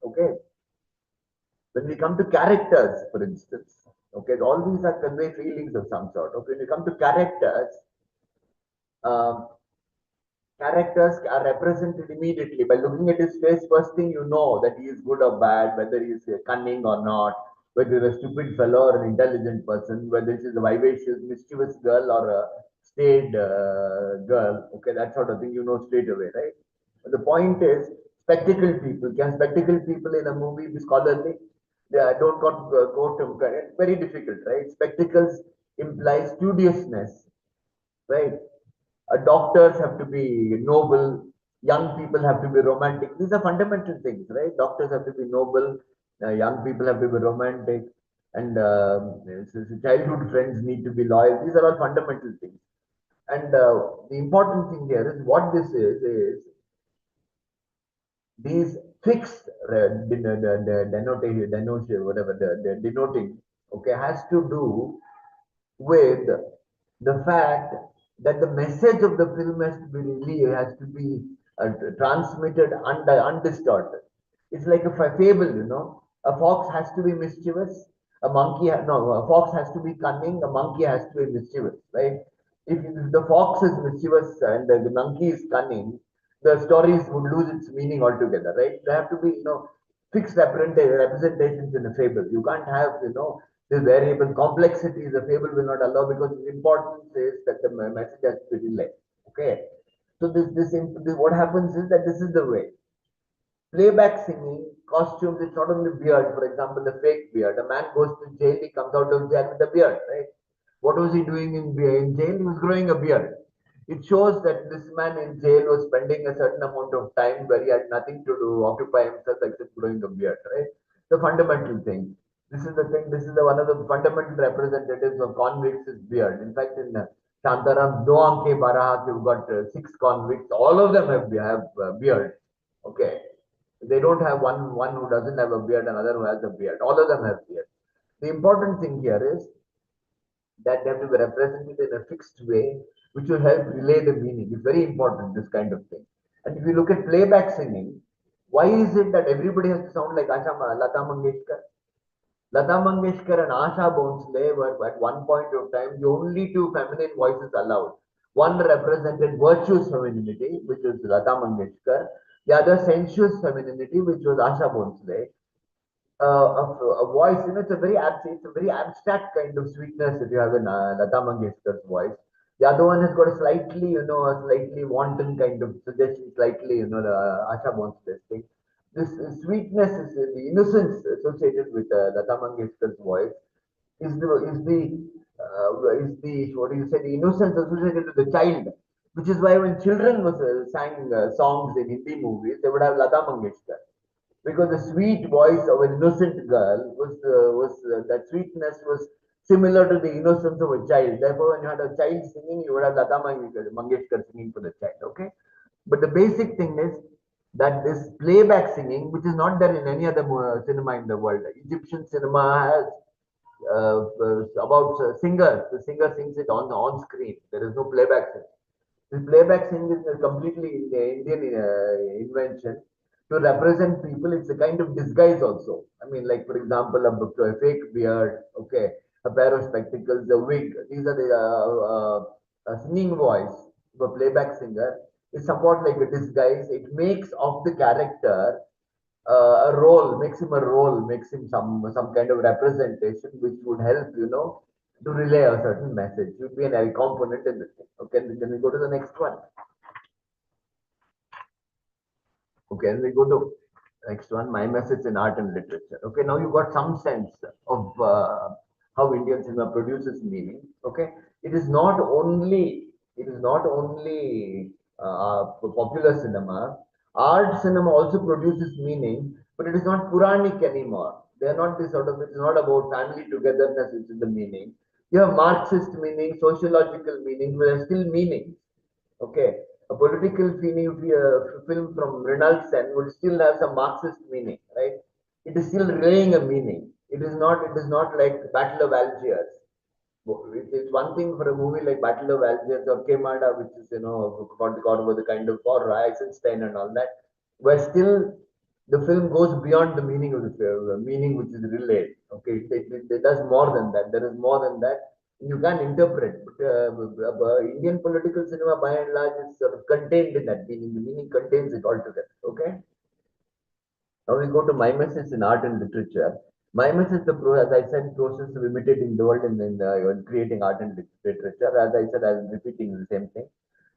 Okay. When we come to characters, for instance, okay, all these are convey feelings of some sort. Okay, when you come to characters, um, characters are represented immediately by looking at his face. First thing you know that he is good or bad, whether he is cunning or not, whether he's a stupid fellow or an intelligent person, whether he is a vivacious, mischievous girl or a staid girl. Okay, that sort of thing you know straight away, right? But the point is, spectacled people. Can spectacled people in a movie be scholarly? They don't go to it's very difficult, right? Spectacles implies studiousness, right? Doctors have to be noble, young people have to be romantic. These are fundamental things, right? Doctors have to be noble, young people have to be romantic, and childhood friends need to be loyal. These are all fundamental things. And the important thing here is what this is these fixed denotation, whatever the denoting, okay, has to do with the fact that the message of the film has to be really has to be transmitted undistorted. It's like a fable, you know. A fox has to be mischievous. No, a fox has to be cunning. A monkey has to be mischievous, right? If the fox is mischievous and the monkey is cunning, the stories would lose its meaning altogether, right? There have to be, fixed representations in a fable. You can't have, the variable complexity the fable will not allow because the importance is that the message has to be relayed. Okay. So this what happens is that this is the way. Playback singing, costumes, it's not only beard, for example, the fake beard. A man goes to jail, he comes out of jail with a beard, right? What was he doing in jail? He was growing a beard. It shows that this man in jail was spending a certain amount of time where he had nothing to do, occupy himself except growing a beard, right? The fundamental thing. This is the thing, this is one of the fundamental representatives of convicts is beard. In fact, in Shantaram, Do Anke Barahat, you've got six convicts, all of them have beard. Okay, they don't have one who doesn't have a beard, another who has a beard. All of them have beard. The important thing here is that they have to be represented in a fixed way, which will help relay the meaning. It's very important, this kind of thing. And if you look at playback singing, why is it that everybody has to sound like Lata Mangeshkar? Lata Mangeshkar and Asha Bhonsle were at one point of time the only two feminine voices allowed. One represented virtuous femininity, which was Lata Mangeshkar. The other sensuous femininity, which was Asha Bhonsle. A voice, it's a very abstract kind of sweetness that you have in Lata Mangeshkar's voice. The other one has got a slightly, a slightly wanton kind of suggestion, slightly, the Asha Bhonsle's thing. This sweetness is the innocence associated with Lata Mangeshkar's voice is the what do you say the innocence associated with the child, which is why when children was sang songs in Hindi movies, they would have Lata Mangeshkar because the sweet voice of an innocent girl was that sweetness was similar to the innocence of a child. Therefore, when you had a child singing, you would have Lata Mangeshkar singing for the child. Okay, but the basic thing is that this playback singing, which is not there in any other cinema in the world, Egyptian cinema has about singers. The singer sings it on screen. There is no playback singing. This playback singing is a completely Indian invention to represent people. It's a kind of disguise also. I mean, like for example, a fake beard, okay, a pair of spectacles, a wig. These are the singing voice of a playback singer is somewhat like a disguise. It makes of the character a role, makes him a role, makes him some kind of representation which would help, to relay a certain message. It would be a component in the thing. Okay, then we go to the next one. Okay, and we go to next one, my message in art and literature. Okay, now you got some sense of how Indian cinema produces meaning. Okay, it is not only popular cinema. Art cinema also produces meaning, but it is not Puranic anymore. They are not this sort of. It's not about family togetherness, which is the meaning. You have Marxist meaning, sociological meaning, but there are still meanings. Okay, a political film from Ronaldson would still have some Marxist meaning, right? It is still relaying a meaning. It is not. It is not like Battle of Algiers. It's one thing for a movie like Battle of Algiers or Kemada, which is called over the kind of or Eisenstein and all that, where still the film goes beyond the meaning of the film, the meaning which is relayed. Okay, it does more than that. There is more than that. You can interpret, but Indian political cinema, by and large, is sort of contained in that meaning. The meaning contains it altogether. Okay. Now we go to mimesis in art and literature. Mimesis is as I said, process of imitating the world in creating art and literature. As I said, I'm repeating the same thing.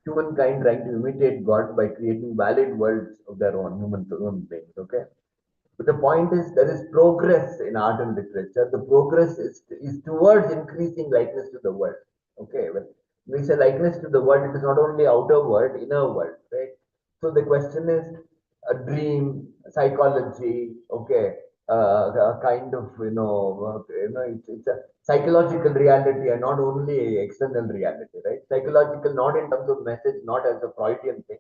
Humankind trying to imitate God by creating valid worlds of their own human beings. Okay. But the point is, there is progress in art and literature. The progress is towards increasing likeness to the world. Okay, when we say likeness to the world, it is not only outer world, inner world, right? So the question is a dream, psychology, okay, a kind of it's a psychological reality and not only external reality, right? Psychological, not in terms of message, not as a Freudian thing,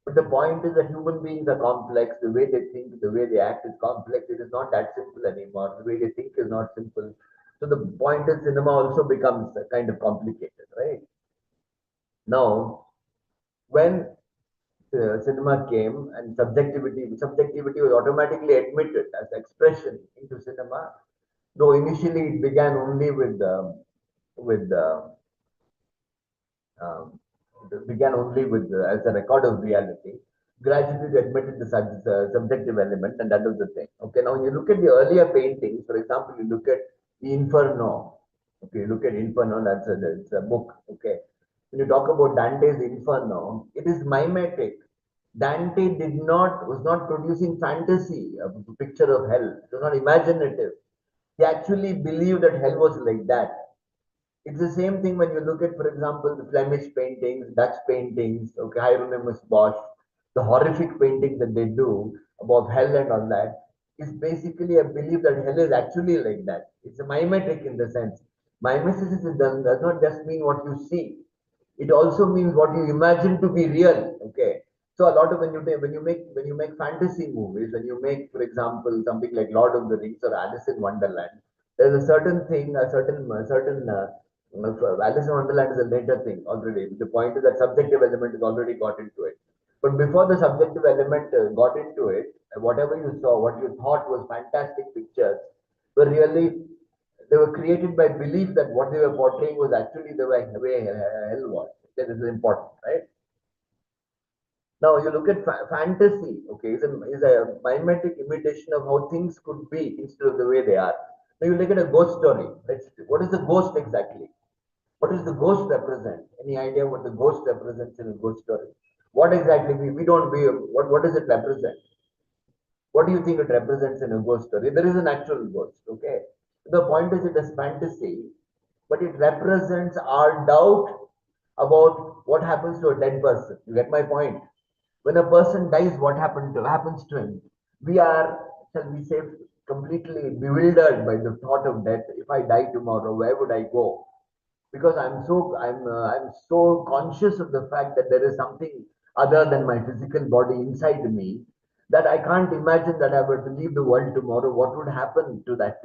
but the point is that human beings are complex. The way they think, the way they act is complex. It is not that simple anymore. The way they think is not simple. So the point is, cinema also becomes kind of complicated, right? Now, when cinema came and subjectivity was automatically admitted as expression into cinema. Though initially it began only with um, began only with as a record of reality. Gradually, they admitted the subjective element, and that was the thing. Okay, now when you look at the earlier paintings, for example, you look at the Inferno. Okay, you look at Inferno. It's a book. Okay, when you talk about Dante's Inferno, it is mimetic. Dante was not producing fantasy, a picture of hell. It was not imaginative. He actually believed that hell was like that. It's the same thing when you look at, for example, the Flemish paintings, Dutch paintings, okay, Hieronymus Bosch, the horrific paintings that they do about hell and all that, is basically a belief that hell is actually like that. It's a mimetic in the sense. Mimesis does not just mean what you see. It also means what you imagine to be real. Okay. So a lot of when you make fantasy movies, when you make, for example, something like Lord of the Rings or Alice in Wonderland, there's a certain thing, Alice in Wonderland is a later thing already. The point is that subjective element is already got into it. But before the subjective element got into it, whatever you saw, what you thought was fantastic pictures, were really they were created by belief that what they were portraying was actually the way hell was. That is important, right? Now you look at fantasy. Okay, is a mimetic imitation of how things could be instead of the way they are. Now you look at a ghost story. What is the ghost exactly? What does the ghost represent? Any idea what the ghost represents in a ghost story? What exactly we don't we what does it represent? What do you think it represents in a ghost story? There is an actual ghost, okay? The point is it is fantasy, but it represents our doubt about what happens to a dead person. You get my point? When a person dies, what happens to him? We are, shall we say, completely bewildered by the thought of death. If I die tomorrow, where would I go? Because I'm so conscious of the fact that there is something other than my physical body inside me that I can't imagine that I were to leave the world tomorrow. What would happen to that?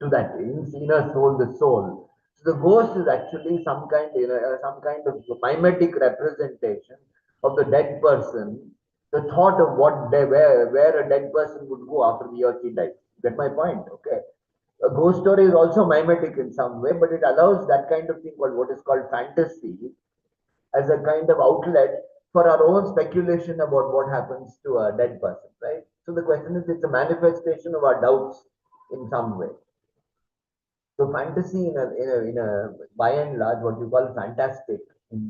To that inner soul, the soul. So the ghost is actually some kind of mimetic representation of the dead person. The thought of where a dead person would go after he or she dies. Get my point? Okay. A ghost story is also mimetic in some way, but it allows that kind of thing called what is called fantasy as a kind of outlet for our own speculation about what happens to a dead person, right? So the question is, it's a manifestation of our doubts in some way. So fantasy in a by and large, what you call fantastic in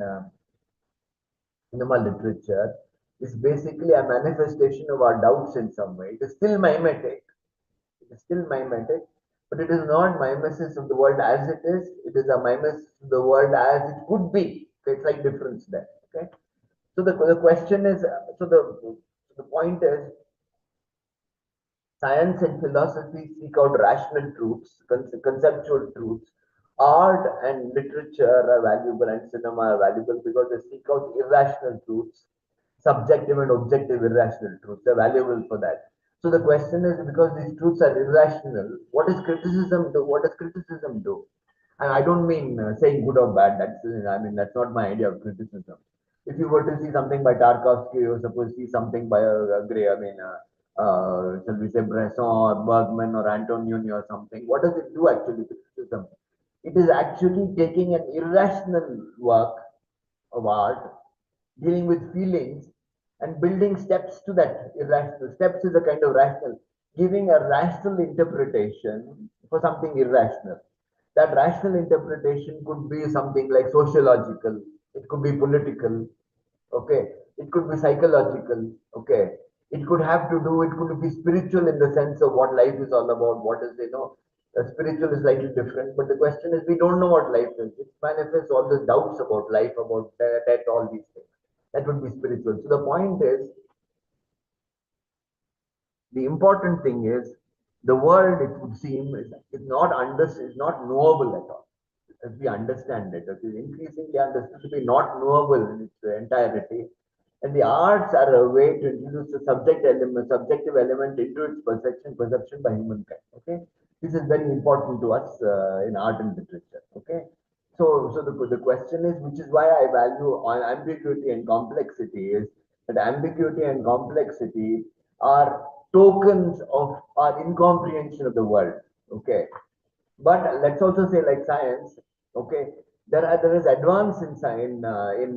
cinema literature is basically a manifestation of our doubts in some way. It is still mimetic. It is still mimetic, but it is not mimesis of the world as it is. It is a mimesis of the world as it could be. Okay, it's like difference there. Okay. So the question is, the point is, science and philosophy seek out rational truths, conceptual truths. Art and literature are valuable, and cinema are valuable because they seek out irrational truths, subjective and objective irrational truths. They're valuable for that. So the question is, because these truths are irrational, what does criticism do? What does criticism do? And I don't mean saying good or bad. I mean, that's not my idea of criticism. If you were to see something by Tarkovsky, or suppose see something by Gray, shall we say Bresson or Bergman or Antonioni or something, what does it do actually to criticism? It is actually taking an irrational work of art, dealing with feelings, and building steps to that irrational. Steps is a kind of rational, giving a rational interpretation for something irrational. That rational interpretation could be something like sociological, it could be political, okay, it could be psychological, okay, it could have to do, it could be spiritual in the sense of what life is all about, what is, spiritual is slightly different, but the question is, we don't know what life is. It manifests all the doubts about life, about death, all these things. That would be spiritual. So the point is, the important thing is, the world, it would seem, is not knowable at all. As we understand it, it is increasingly understood to be not knowable in its entirety. And the arts are a way to introduce the subjective element into its perception by humankind. Okay, this is very important to us in art and literature. Okay, so the question is, which is why I value on ambiguity and complexity, is that ambiguity and complexity are tokens of our incomprehension of the world. Okay, but let's also say, like science, okay, there is advance in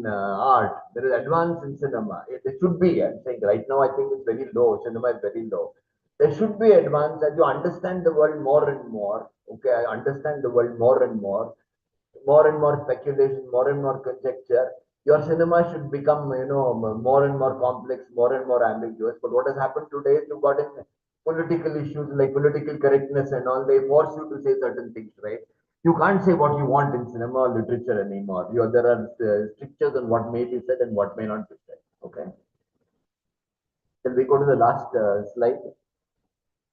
art, there is advance in cinema. There should be. I'm saying right now, I think it's very low. Cinema is very low. There should be advance as you understand the world more and more. Okay, I understand the world more and more speculation, more and more conjecture. Your cinema should become, more and more complex, more and more ambiguous. But what has happened today is, you got in political issues like political correctness and all. They force you to say certain things, right? You can't say what you want in cinema or literature anymore. There are strictures on what may be said and what may not be said. Okay. Shall we go to the last slide?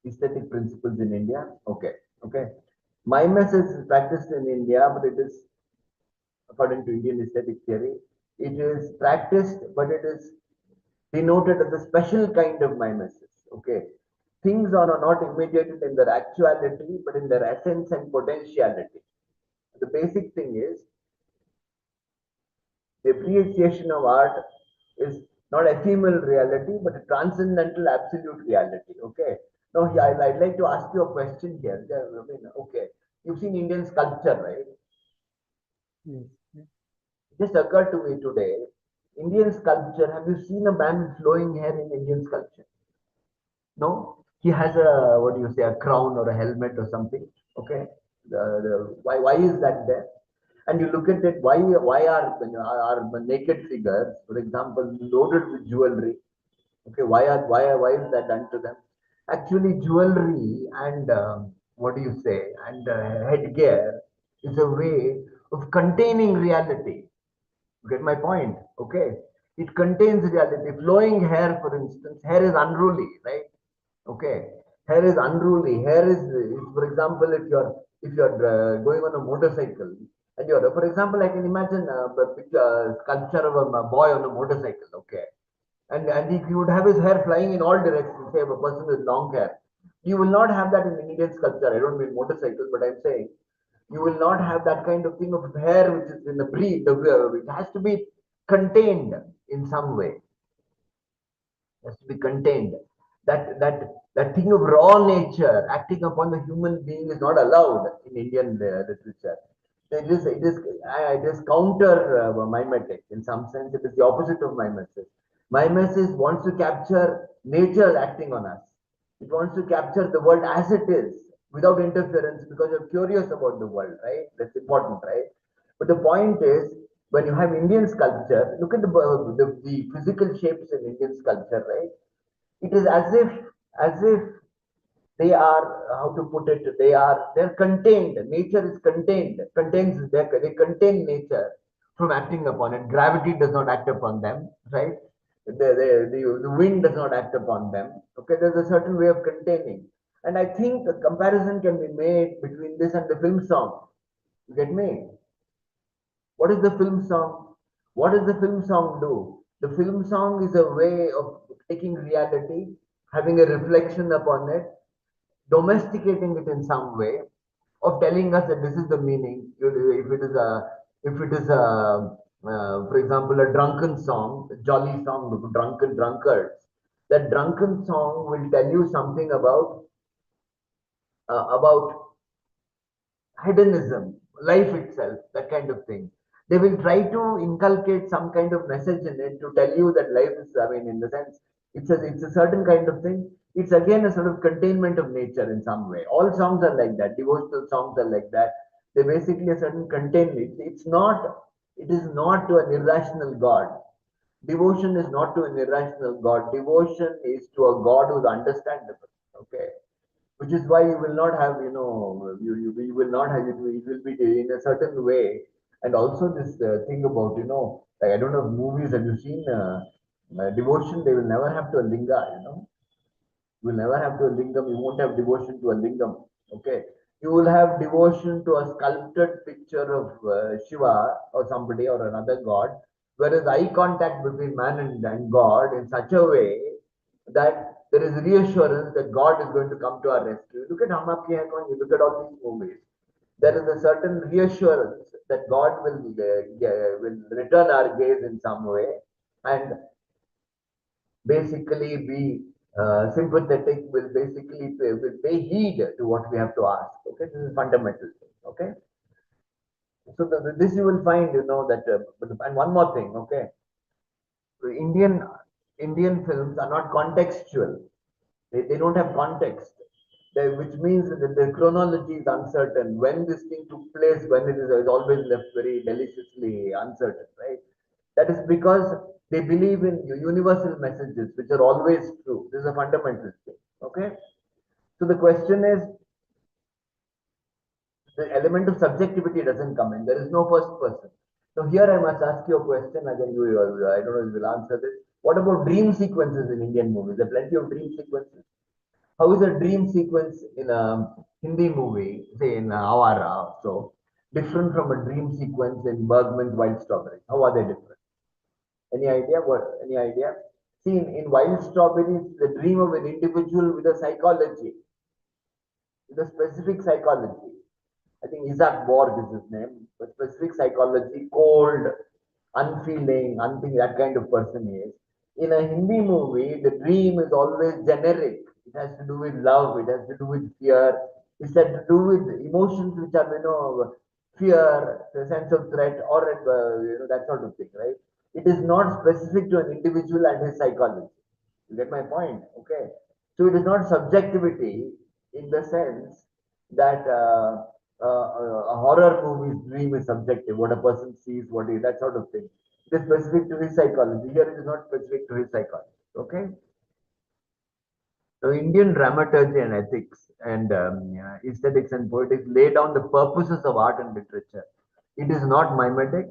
Aesthetic principles in India. Okay. Okay. Mimesis is practiced in India, but it is, according to Indian aesthetic theory, it is practiced, but it is denoted as a special kind of mimesis. Okay, things are not imitated in their actuality, but in their essence and potentiality. The basic thing is, the appreciation of art is not ephemeral reality, but a transcendental absolute reality. Okay. Now, I'd like to ask you a question here. Okay, you've seen Indian sculpture, right? Yes. Yes. It just occurred to me today. Indian sculpture. Have you seen a man with flowing hair in Indian sculpture? No. He has a, what do you say, a crown or a helmet or something. Okay. Why is that there? And you look at it. Why are naked figures, for example, loaded with jewelry? Okay. Why is that done to them? Actually, jewelry and what do you say, and headgear is a way of containing reality. You get my point? Okay. It contains reality. Flowing hair, for instance, hair is unruly, right? Okay. Hair is unruly. For example, if you're going on a motorcycle and for example, I can imagine a picture, sculpture of a boy on a motorcycle. Okay. And if you would have his hair flying in all directions, say of a person with long hair, you will not have that in Indian sculpture. I don't mean motorcycle, but I'm saying you will not have that kind of thing of hair which is in the breed. It has to be contained in some way. It has to be contained. That thing of raw nature acting upon the human being is not allowed in Indian literature. It is counter mimetic in some sense. It is the opposite of mimesis. Mimesis wants to capture nature acting on us. It wants to capture the world as it is without interference because you're curious about the world, right? That's important, right? But the point is, when you have Indian sculpture, look at the physical shapes in Indian sculpture, right? It is as if they are, how to put it, they're contained. Nature is contained, they contain nature from acting upon it. Gravity does not act upon them, right? The wind does not act upon them. Okay, there's a certain way of containing. And I think a comparison can be made between this and the film song. You get me? What is the film song? What does the film song do? The film song is a way of taking reality, having a reflection upon it, domesticating it in some way, of telling us that this is the meaning. If it is a, if it is a, for example, a drunken song, a jolly song, drunken drunkards, that drunken song will tell you something about hedonism, life itself, that kind of thing. They will try to inculcate some kind of message in it to tell you that life is, I mean, in the sense, it's a certain kind of thing. It's again a sort of containment of nature in some way. All songs are like that. Devotional songs are like that. They basically a certain containment. It's not. It is not to an irrational God. Devotion is not to an irrational God. Devotion is to a God who's understandable. Okay, which is why you will not have, you will not have it will be in a certain way. And also this thing about, like, I don't know, movies, have you seen devotion? They will never have to a linga, you will never have to a lingam. You won't have devotion to a lingam. Okay, you will have devotion to a sculpted picture of Shiva or somebody or another god, whereas eye contact between man and God in such a way that there is reassurance that God is going to come to our rescue. Look at Hum Aapke Hain Kaun, you look at all these movies. There is a certain reassurance that God will return our gaze in some way and basically be sympathetic, will basically will pay heed to what we have to ask. Okay, this is fundamental thing. Okay, so this you will find, that. And one more thing. Okay, so Indian films are not contextual. They don't have context. Which means that the chronology is uncertain. When this thing took place, when it is always left very deliciously uncertain, right? That is because they believe in universal messages, which are always true. This is a fundamental thing. Okay. So the question is, the element of subjectivity doesn't come in. There is no first person. So here I must ask you a question again. I don't know if you will answer this. What about dream sequences in Indian movies? There are plenty of dream sequences. How is a dream sequence in a Hindi movie, say in Awara, so different from a dream sequence in Bergman's Wild Strawberry? How are they different? Any idea? What? Any idea? See, in Wild Strawberries, the dream of an individual with a psychology, with a specific psychology. I think Isaac Borg is his name, but specific psychology, cold, unfeeling, unthinking, that kind of person he is. In a Hindi movie, the dream is always generic. It has to do with love, it has to do with fear, it's had to do with emotions which are, fear, a sense of threat, or that sort of thing, right? It is not specific to an individual and his psychology. You get my point? Okay. So it is not subjectivity in the sense that a horror movie's dream is subjective. What a person sees, what is that sort of thing. It is specific to his psychology. Here it is not specific to his psychology. Okay. So Indian dramaturgy and ethics and yeah, aesthetics and poetics lay down the purposes of art and literature. It is not mimetic.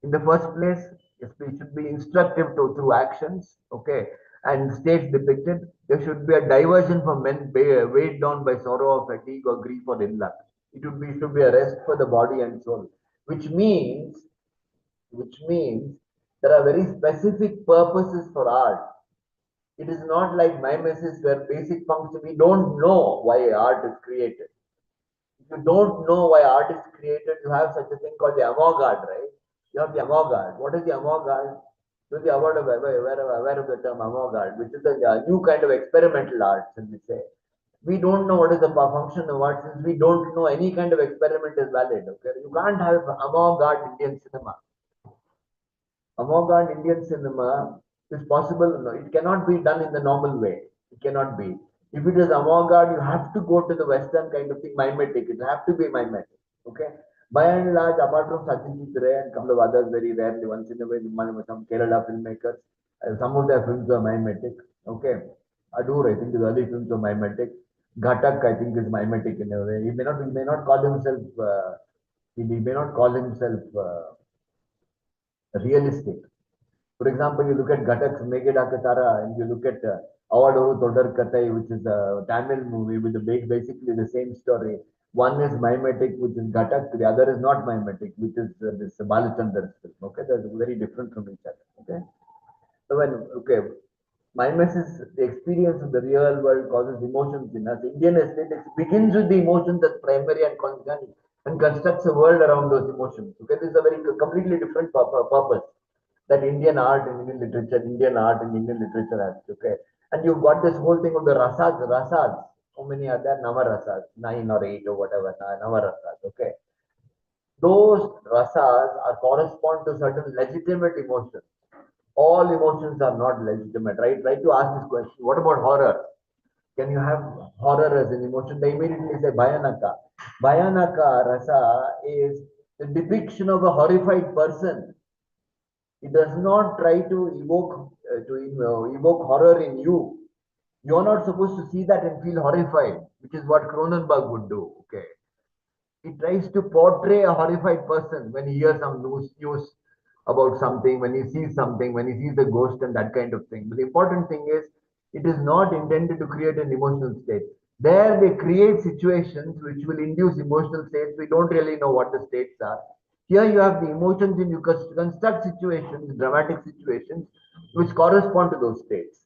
In the first place, it should be instructive through actions, okay, and states depicted. There should be a diversion for men weighed down by sorrow or fatigue or grief or ill luck. It should be a rest for the body and soul, which means which means there are very specific purposes for art. It is not like Mimesis where basic function, we don't know why art is created. If you don't know why art is created, you have such a thing called the avant-garde, right? You have the avant-garde. What is the avant-garde? So the award of aware of the term avant-garde, which is a new kind of experimental art, as we say. We don't know what is the function of art since we don't know any kind of experiment is valid. Okay, you can't have avant-garde Indian cinema. Avant-garde Indian cinema It's possible? No, it cannot be done in the normal way. It cannot be. If it is avant-garde, you have to go to the Western kind of thing, mimetic. It will have to be mimetic. Okay. By and large, apart from Satyajit Ray and a couple of others, very rarely, once in a while, some Kerala filmmakers, some of their films are mimetic. Okay. Adur, I think his early films are mimetic. Ghatak, I think, is mimetic in a way. He may not call himself, he may not call himself realistic. For example, you look at Ghatak's Megida Katara and you look at Avadaru Todar Kathai, which is a Tamil movie with basically the same story. One is mimetic, which is Ghatak, the other is not mimetic, which is this Balachandra's film. Okay, they're very different from each other. Okay, so okay, Mimesis, the experience of the real world causes emotions in us. Indian aesthetics begins with the emotions as primary and constant and constructs a world around those emotions. Okay, this is a very completely different purpose that Indian art and Indian literature has. Okay, and you've got this whole thing of the rasas. How many are there? Nava rasas, 9 or 8 or whatever. Nava rasas. Okay, those rasas are correspond to certain legitimate emotions. All emotions are not legitimate, right? Try to ask this question. What about horror? Can you have horror as an emotion? They immediately say Bhayanaka. Bhayanaka rasa is the depiction of a horrified person. It does not try to evoke horror in you. You're not supposed to see that and feel horrified, which is what Cronenberg would do. Okay, he tries to portray a horrified person when he hears some news about something, when he sees something, when he sees a ghost and that kind of thing. But the important thing is, it is not intended to create an emotional state. There, they create situations which will induce emotional states. We don't really know what the states are. Here, you have the emotions and you construct situations, dramatic situations, which correspond to those states.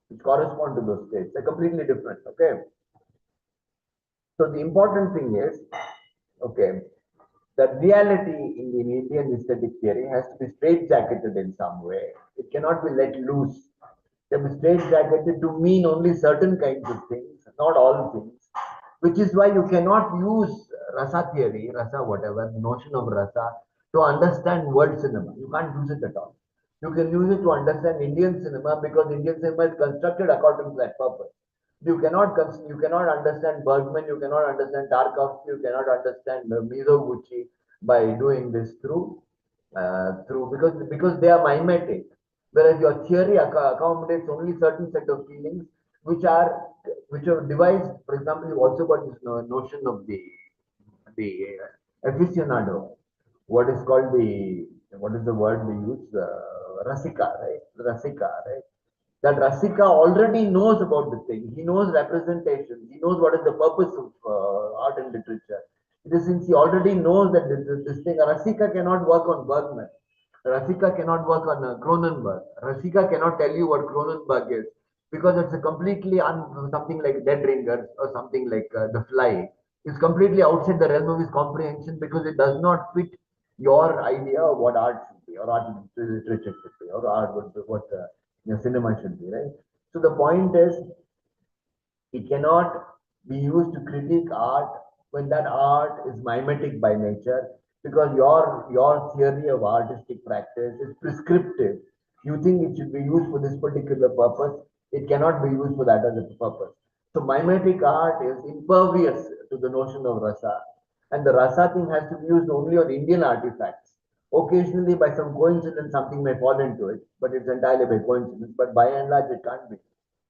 Which correspond to those states. They're completely different. Okay. So the important thing is, okay, the reality in the Indian aesthetic theory has to be straitjacketed in some way. It cannot be let loose. It can be straitjacketed to mean only certain kinds of things, not all things. Which is why you cannot use rasa theory, rasa whatever, the notion of rasa, to understand world cinema. You can't use it at all. You can use it to understand Indian cinema because Indian cinema is constructed according to that purpose. You cannot understand Bergman, you cannot understand Tarkovsky, you cannot understand Mizoguchi by doing this through because they are mimetic. Whereas your theory accommodates only certain set of feelings which are which are devised. For example, you also got this notion of the aficionado. What is called the what is the word we use? Rasika, right? Rasika, right? That Rasika already knows about the thing. He knows representation. He knows what is the purpose of art and literature. It is since he already knows that this thing, Rasika cannot work on Bergman. Rasika cannot work on Cronenberg. Rasika cannot tell you what Cronenberg is because it's a completely something like Dead Ringers or something like The Fly. It's completely outside the realm of his comprehension because it does not fit your idea of what art should be or art literature should be or art what cinema should be, right? So the point is, it cannot be used to critique art when that art is mimetic by nature because your theory of artistic practice is prescriptive. You think it should be used for this particular purpose, it cannot be used for that other purpose. So mimetic art is impervious to the notion of rasa, and the rasa thing has to be used only on Indian artifacts. Occasionally, by some coincidence, something may fall into it, but it's entirely by coincidence. But by and large, it can't be.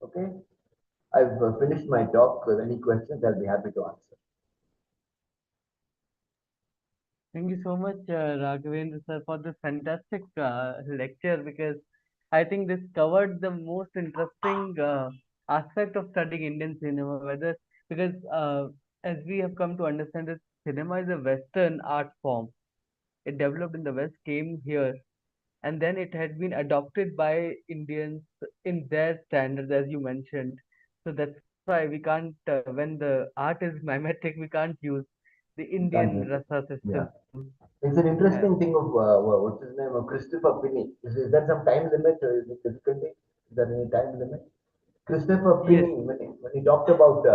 Okay. I've finished my talk. With any questions, I'll be happy to answer. Thank you so much, Raghavendra sir, for this fantastic lecture because I think this covered the most interesting aspect of studying Indian cinema. Whether because as we have come to understand that cinema is a Western art form. It developed in the West, came here, and then it had been adopted by Indians in their standards, as you mentioned. So that's why we can't, when the art is mimetic, we can't use the You Indian can't use it. rasa system. Yeah. It's an Yeah. interesting thing of what's his name? Christopher Pinney. Is there some time limit or is it difficulty? Is there any time limit? Christopher Yes. Pinney, when he talked about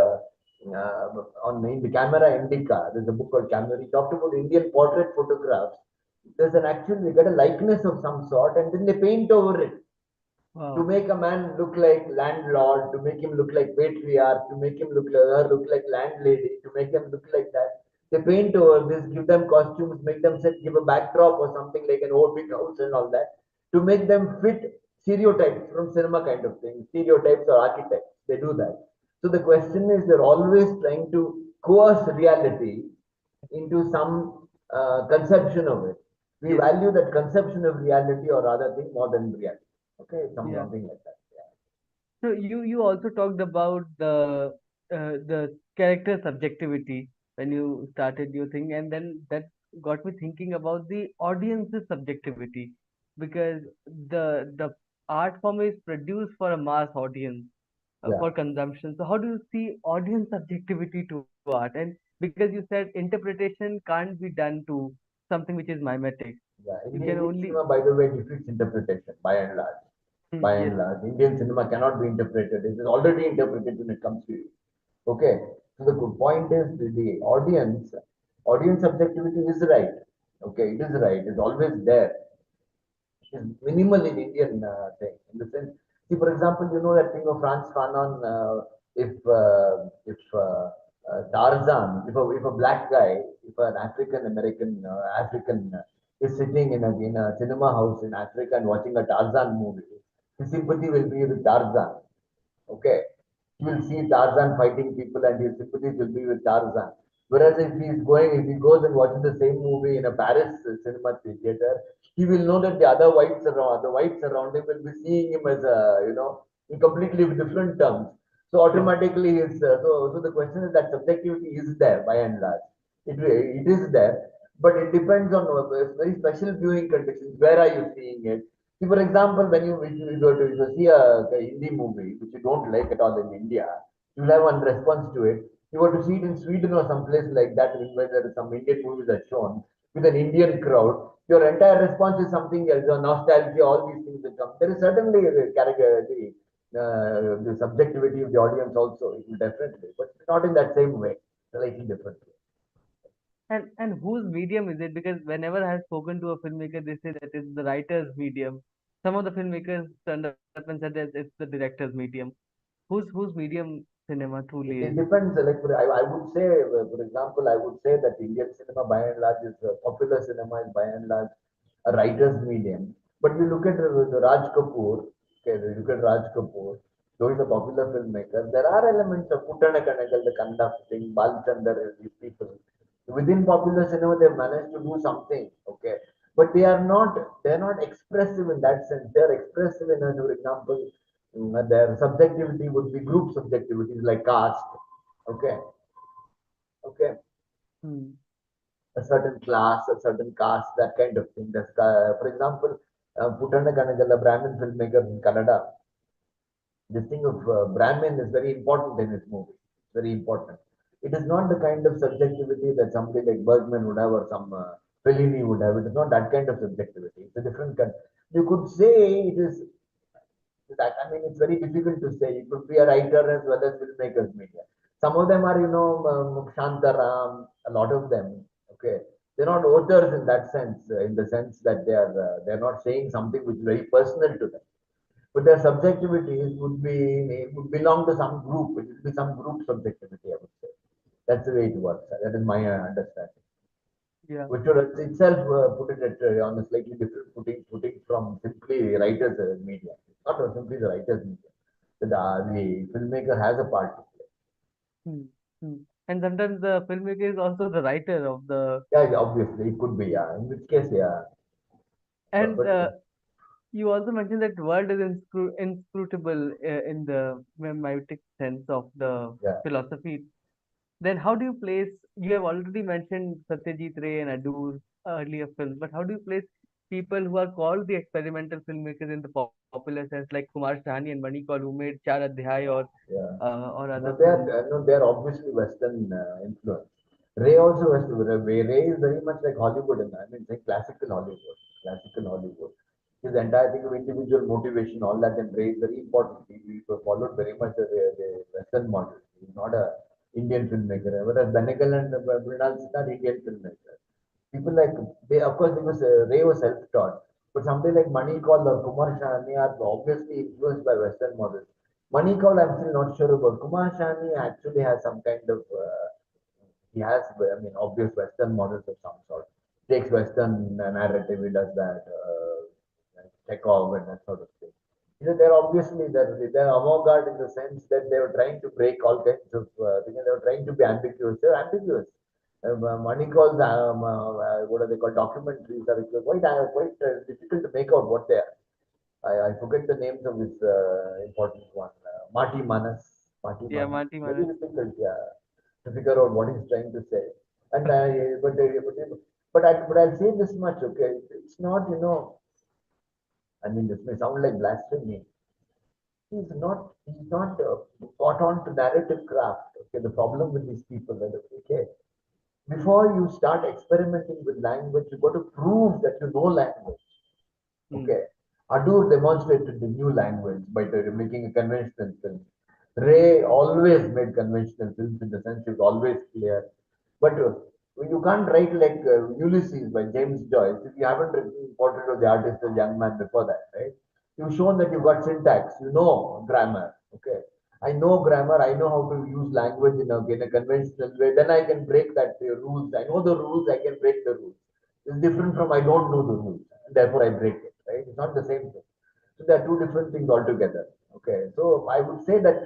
on in the camera indica, there's a book called Camera. He talked about Indian portrait photographs. There's an actual, they get a likeness of some sort, and then they paint over it. To Wow. make a man look like landlord, to make him look like patriarch, to make him look like her look like landlady, to make them look like that. They paint over this, give them costumes, make them set, give a backdrop or something like an old big house and all that, to make them fit stereotypes from cinema kind of thing, stereotypes or archetypes. They do that. So the question is, they're always trying to coerce reality into some conception of it. We Yes. value that conception of reality or other thing more than reality. Okay, Yeah. something like that. So you also talked about the character subjectivity when you started your thing, and then that got me thinking about the audience's subjectivity, because the art form is produced for a mass audience, Yeah, for consumption. So how do you see audience subjectivity to art? And because you said interpretation can't be done to something which is mimetic, yeah. you can Indian only. cinema, by the way, defeats interpretation by and large. By Yes. and large, Indian cinema cannot be interpreted. It is already interpreted when it comes to you. Okay. So the good point is the audience subjectivity is right. Okay, it is right. It's always there. Is minimal in Indian thing. In the sense, see, for example, you know that thing of Franz Fanon, if Tarzan, if a black guy, if an African is sitting in a cinema house in Africa and watching a Tarzan movie, his sympathy will be with Tarzan. Okay. He will see Tarzan fighting people and his sympathies will be with Tarzan. Whereas if he goes and watches the same movie in a Paris cinema theater, he will know that the whites around him will be seeing him as a, in completely different terms. So Yeah. automatically, so the question is that subjectivity is there by and large. It is there, but it depends on very special viewing conditions. Where are you seeing it? See, for example, when you go to if you see a Hindi movie which you don't like at all in India, you will have one response to it. You were to see it in Sweden or some place like that, where there is some Indian movies are shown with an Indian crowd. Your entire response is something else, or nostalgia, all these things that come. There is certainly a character, the subjectivity of the audience also, it will definitely, but not in that same way, slightly different. And whose medium is it? Because whenever I have spoken to a filmmaker, they say that it's the writer's medium. Some of the filmmakers turned up and said that it's the director's medium. Whose medium cinema truly is? It depends. I would say, for example, I would say that Indian cinema, by and large, is popular cinema is by and large a writer's medium. But you look at the Raj Kapoor. Okay, you look at Raj Kapoor. Though he's a popular filmmaker, there are elements of Puttana Kanagal, the Kanda thing, Balchandar, these people. Within popular cinema, they've managed to do something. Okay, but they're not expressive in that sense. They're expressive in, for example, their subjectivity would be group subjectivities like caste, okay, okay, Hmm. a certain class, a certain caste, that kind of thing. For example, Putana Kanagala, Brahmin filmmaker in Kannada, this thing of Brahmin is very important in his movie. It's very important. It is not the kind of subjectivity that somebody like Bergman would have or some Fellini would have. It is not that kind of subjectivity. It's a different kind. You could say it is that. I mean, it's very difficult to say. You could be a writer as well as filmmakers media. Some of them are, Shantaram, a lot of them. Okay, they're not authors in that sense, in the sense that they're not saying something which is very personal to them. But their subjectivities would belong to some group. It would be some group subjectivity, I would say. That's the way it works. That is my understanding. Yeah. Which would itself put it on a slightly different putting from simply writers media. It's not simply the writers media. The filmmaker has a part to play. Hmm. Hmm. And sometimes the filmmaker is also the writer of the. Yeah, yeah, obviously it could be. Yeah, in which case, yeah. And But you also mentioned that world is inscrutable in the mimetic sense of the yeah, philosophy. Then how do you place, you have already mentioned Satyajit Ray and Adoor's earlier films, but how do you place people who are called the experimental filmmakers in the popular sense, like Kumar Sahani and Manikal, who made Char Adhyay yeah. or other No, films? they're obviously Western influence. Ray also has to. Ray is very much like Hollywood, and I mean, like classical Hollywood. His entire thing of individual motivation, all that, and Ray is very important. He followed very much the Western model. He's not a Indian filmmaker. Whereas Benegal and Mrinal are Indian filmmakers. People like they, of course, Ray was self-taught. But somebody like Manikal or Kumar Shani are obviously influenced by Western models. Manikal, I'm still not sure about. Kumar Shani actually has some kind of, he has, I mean, obvious Western models of some sort. Takes Western narrative, he does that, like Chekhov and that sort of thing. You know, they're obviously they're avant-garde in the sense that they were trying to break all kinds of things. They were trying to be ambiguous. They're ambiguous. Manikal's, what are they called? Documentaries are quite difficult to make out what they are. I forget the names of this important one. Marty Manas. Marty Yeah, Manas. Marty Very Manas. difficult, yeah, to figure out what he's trying to say. And but I'll say this much, okay? It's not, I mean, this may sound like blasphemy. He's not caught on to narrative craft. Okay, the problem with these people, okay, before you start experimenting with language, you've got to prove that you know language. Hmm. Okay. Adur demonstrated the new language by making a conventional film. Ray always made conventional films in the sense he was always clear. But you can't write like Ulysses by James Joyce if you haven't written Portrait of the Artist as a Young Man before that, right? You've shown that you've got syntax, you know grammar. Okay. I know grammar, I know how to use language in a conventional way. Then I can break that rules. I know the rules, I can break the rules. It's different from I don't know the rules, therefore I break it, right? It's not the same thing. So there are two different things altogether. Okay, so I would say that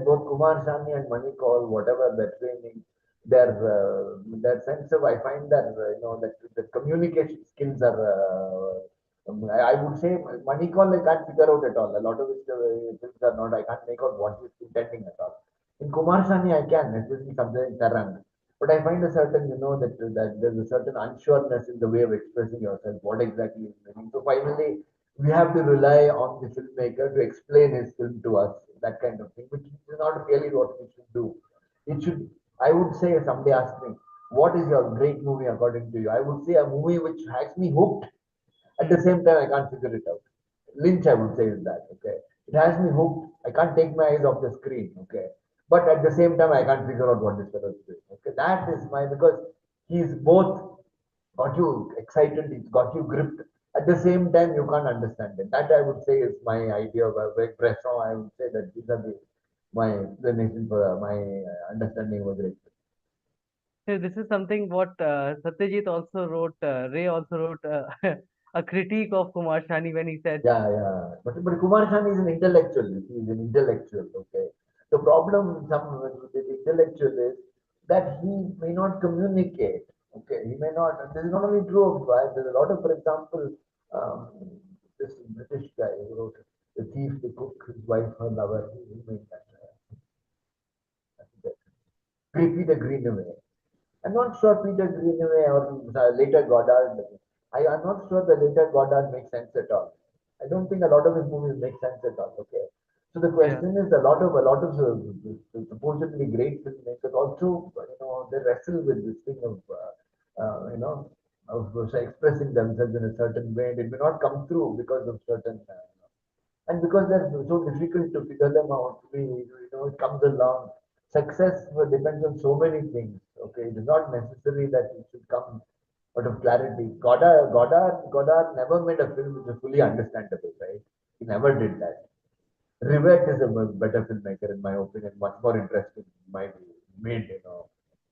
both Kumar Sami and Manikal, whatever their training, their sense of, I find that that the communication skills are. I would say Manikal I can't figure out at all. A lot of his things are not. I can't make out what he's intending at all. In Kumar Sani, I can, especially something like Tarang. But I find a certain, that there's a certain unsureness in the way of expressing yourself. What exactly is meaning? So finally, we have to rely on the filmmaker to explain his film to us, that kind of thing, which is not really what we should do. It should, I would say, if somebody asked me, what is your great movie according to you? I would say a movie which has me hooked. At the Hmm. same time, I can't figure it out. Lynch, I would say, is that, okay? It has me hooked. I can't take my eyes off the screen, okay? But at the same time, I can't figure out what this fellow is doing, okay? That is because he's both got you excited, he's got you gripped. At the same time, you can't understand it. That I would say is my idea of a Bresson. I would say that these are my explanation for my understanding of a great. So this is something what Satyajit also wrote, Ray also wrote a critique of Kumar Shani when he said, Yeah, yeah. But Kumar Shan is an intellectual. He is an intellectual. Okay. The problem with the intellectual is that he may not communicate. Okay. He may not. This is not only true of. There's a lot of, for example, um, this British guy who wrote The Thief, the Cook, His Wife, Her Lover. He made that. Peter Greenaway. I'm not sure Peter Greenaway or later Goddard. I'm not sure the later Goddard makes sense at all. I don't think a lot of his movies make sense at all. Okay, so the yeah, question is a lot of supposedly great filmmakers also they wrestle with this thing of expressing themselves in a certain way. And it may not come through because of certain and because they're so difficult to figure them out, it comes along. Success depends on so many things. Okay, it is not necessary that it should come out of clarity. Goddard never made a film which is fully understandable, right? He never did that. Rivet is a better filmmaker, in my opinion, much more interesting. Might be made,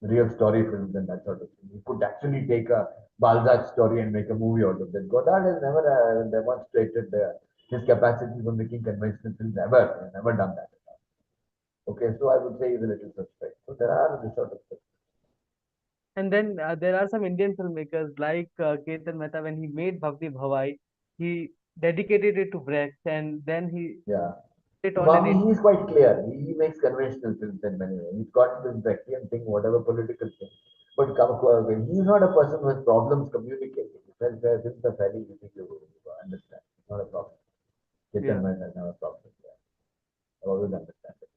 real story films and that sort of thing. He could actually take a Balzac story and make a movie out of it. Godard has never demonstrated his capacity for making conventional films ever. He has never done that. Okay, so I would say he's a little suspect. So there are this sort of things. and then there are some Indian filmmakers like Ketan Mehta when he made Bhavni Bhavai, he dedicated it to Brecht and then he Yeah. did it on an Bhavni, he is quite clear. He makes conventional films in many ways. He's got this Brechtian thing, whatever political thing. But he's not a person who has problems communicating. Films are fairly easy to understand. It's not a problem. yeah, Chetan Man has never a problem. Yeah. I always understand it.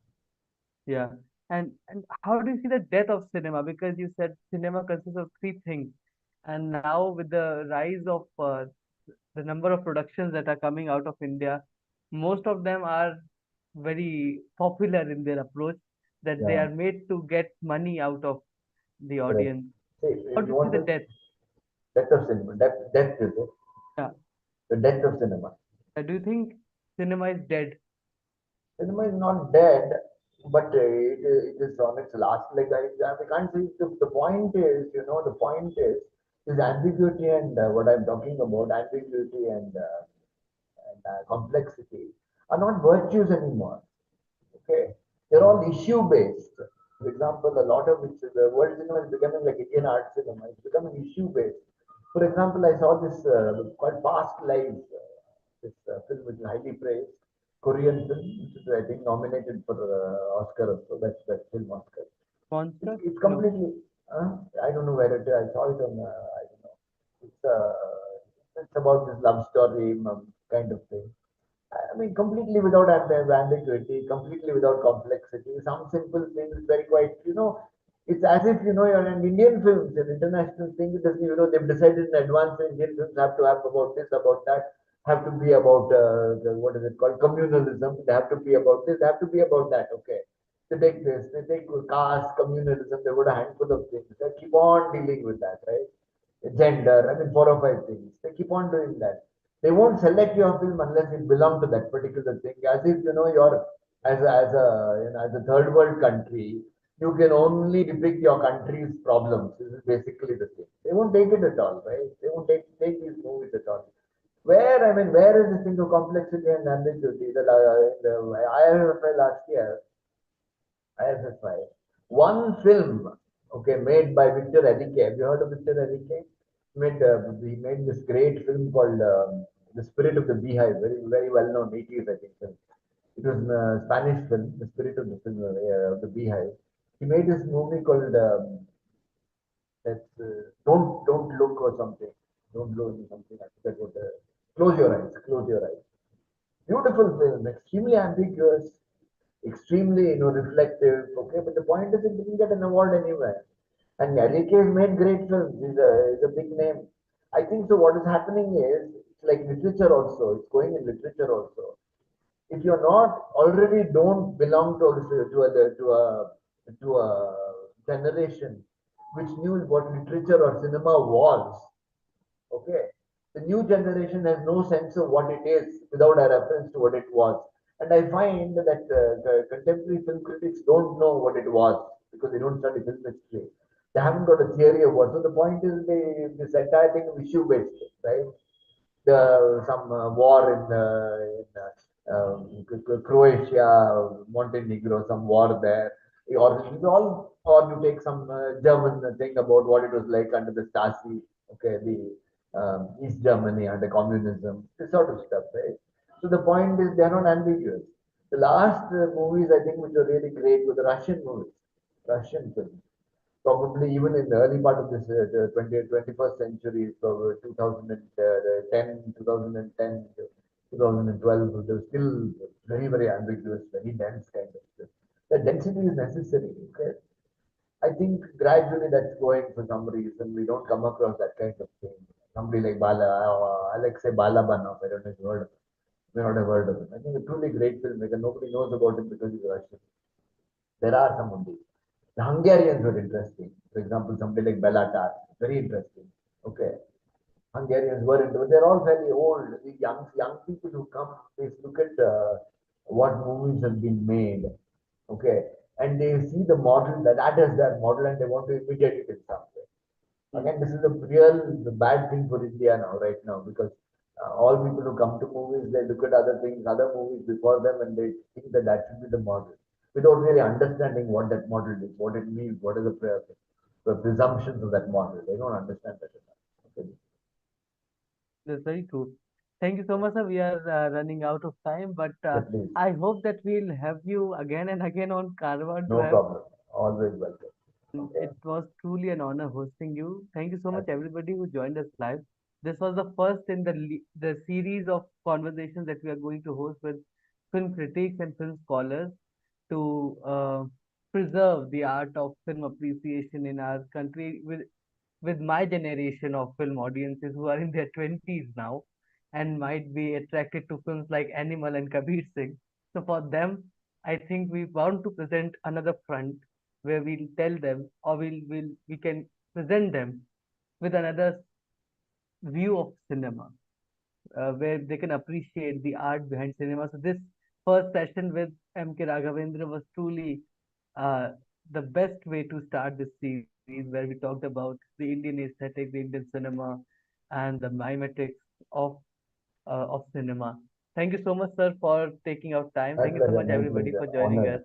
yeah. And how do you see the death of cinema? Because you said cinema consists of three things, and now with the rise of the number of productions that are coming out of India, most of them are very popular in their approach that they Yeah, are made to get money out of the correct. audience. See, How if do you you see want the to death? depth of cinema, depth is it. Yeah. The death of cinema. Do you think cinema is dead? Cinema is not dead, but it is on its last leg. I can't say the point is, the point is ambiguity and what I'm talking about, ambiguity and complexity are not virtues anymore. Okay, they're all issue based. For example, a lot of the world cinema is becoming like Indian art cinema. It's becoming issue based. For example, I saw this quite Past Lives, this film which is highly praised, Korean film, which is I think nominated for Oscar or so. That's film Oscar. It's Monster? it's No. completely. I don't know where it is. I saw it on. I don't know. It's about this love story kind of thing. I mean, completely without ambiguity, completely without complexity. Some simple things, very quite, it's as if, you're an Indian films, an international thing. It doesn't, they've decided in advance that Indian films have to have about this, about that, have to be about, what is it called, communalism. They have to be about this, they have to be about that. Okay. They take this, they take caste, communalism, they've got a handful of things. They keep on dealing with that, right? Gender, I mean, four or five things. They keep on doing that. They won't select your film unless it belongs to that particular thing. As if you're as a third world country, you can only depict your country's problems. This is basically the thing. They won't take it at all, right? They won't take these movies at all. Where is this thing of complexity and ambiguity? The IFFI last year, IFFI, one film, okay, made by Victor Edike. Have you heard of Victor Edike? He made this great film called The Spirit of the Beehive, very very well known 80s I think film. It was a Spanish film, The Spirit of the Beehive. He made this movie called Don't Look or something. Don't Look or something. I forget what. Close Your Eyes. Close Your Eyes. Beautiful film, extremely ambiguous, extremely reflective. Okay, but the point is it didn't get an award anywhere. And Enrique has made great films. He's a big name. I think so. What is happening is it's like literature also. It's going in literature also. If you're not already don't belong to a generation which knew what literature or cinema was, okay. The new generation has no sense of what it is without a reference to what it was. And I find that the contemporary film critics don't know what it was because they don't study film history. They haven't got a theory of what. So the point is, this entire thing is issue based, right? The some war in Croatia, Montenegro, some war there, or you take some German thing about what it was like under the Stasi, okay, the East Germany under communism, this sort of stuff, right? So the point is they are not ambiguous. The last movies I think which were really great were the Russian movies, Russian films probably even in the early part of this 21st century, so 2010, 2010, 2012, they were still very, very ambiguous, very dense kind of stuff. The density is necessary. Okay? I think gradually that's going for some reason. We don't come across that kind of thing. Somebody like Alexei Balabanov, I don't know if you heard of him. May not have heard of him. I think a truly great filmmaker. Nobody knows about him because he's Russian. There are some of these. The Hungarians were interesting. For example, somebody like Bellatar, very interesting. Okay. Hungarians were into, they're all fairly old. The young people who come, they look at what movies have been made. Okay. And they see the model, that is their model, and they want to imitate it in some way. Hmm. Again, this is a real the bad thing for India now, right now, because all people who come to movies, they look at other things, other movies before them, and they think that that should be the model, without really understanding what that model is, what it means, what are the presumptions of that model. They don't understand that enough. Okay. That's very true. Thank you so much, sir. We are running out of time, but Yeah, please, I hope that we'll have you again and again on Caravan to no have. problem. Always welcome. Okay. It was truly an honor hosting you. Thank you so much, Absolutely. everybody who joined us live. This was the first in the series of conversations that we are going to host with film critics and film scholars to preserve the art of film appreciation in our country with my generation of film audiences who are in their 20s now and might be attracted to films like Animal and Kabir Singh. So for them, I think we want to present another front where we'll tell them or we can present them with another view of cinema. where they can appreciate the art behind cinema. So this first session with M.K. Raghavendra was truly uh, the best way to start this series, where we talked about the Indian aesthetic, the Indian cinema, and the mimetics of of cinema. Thank you so much, sir, for taking out time. My Thank you so pleasure, much, my everybody, pleasure. for joining Honored. us.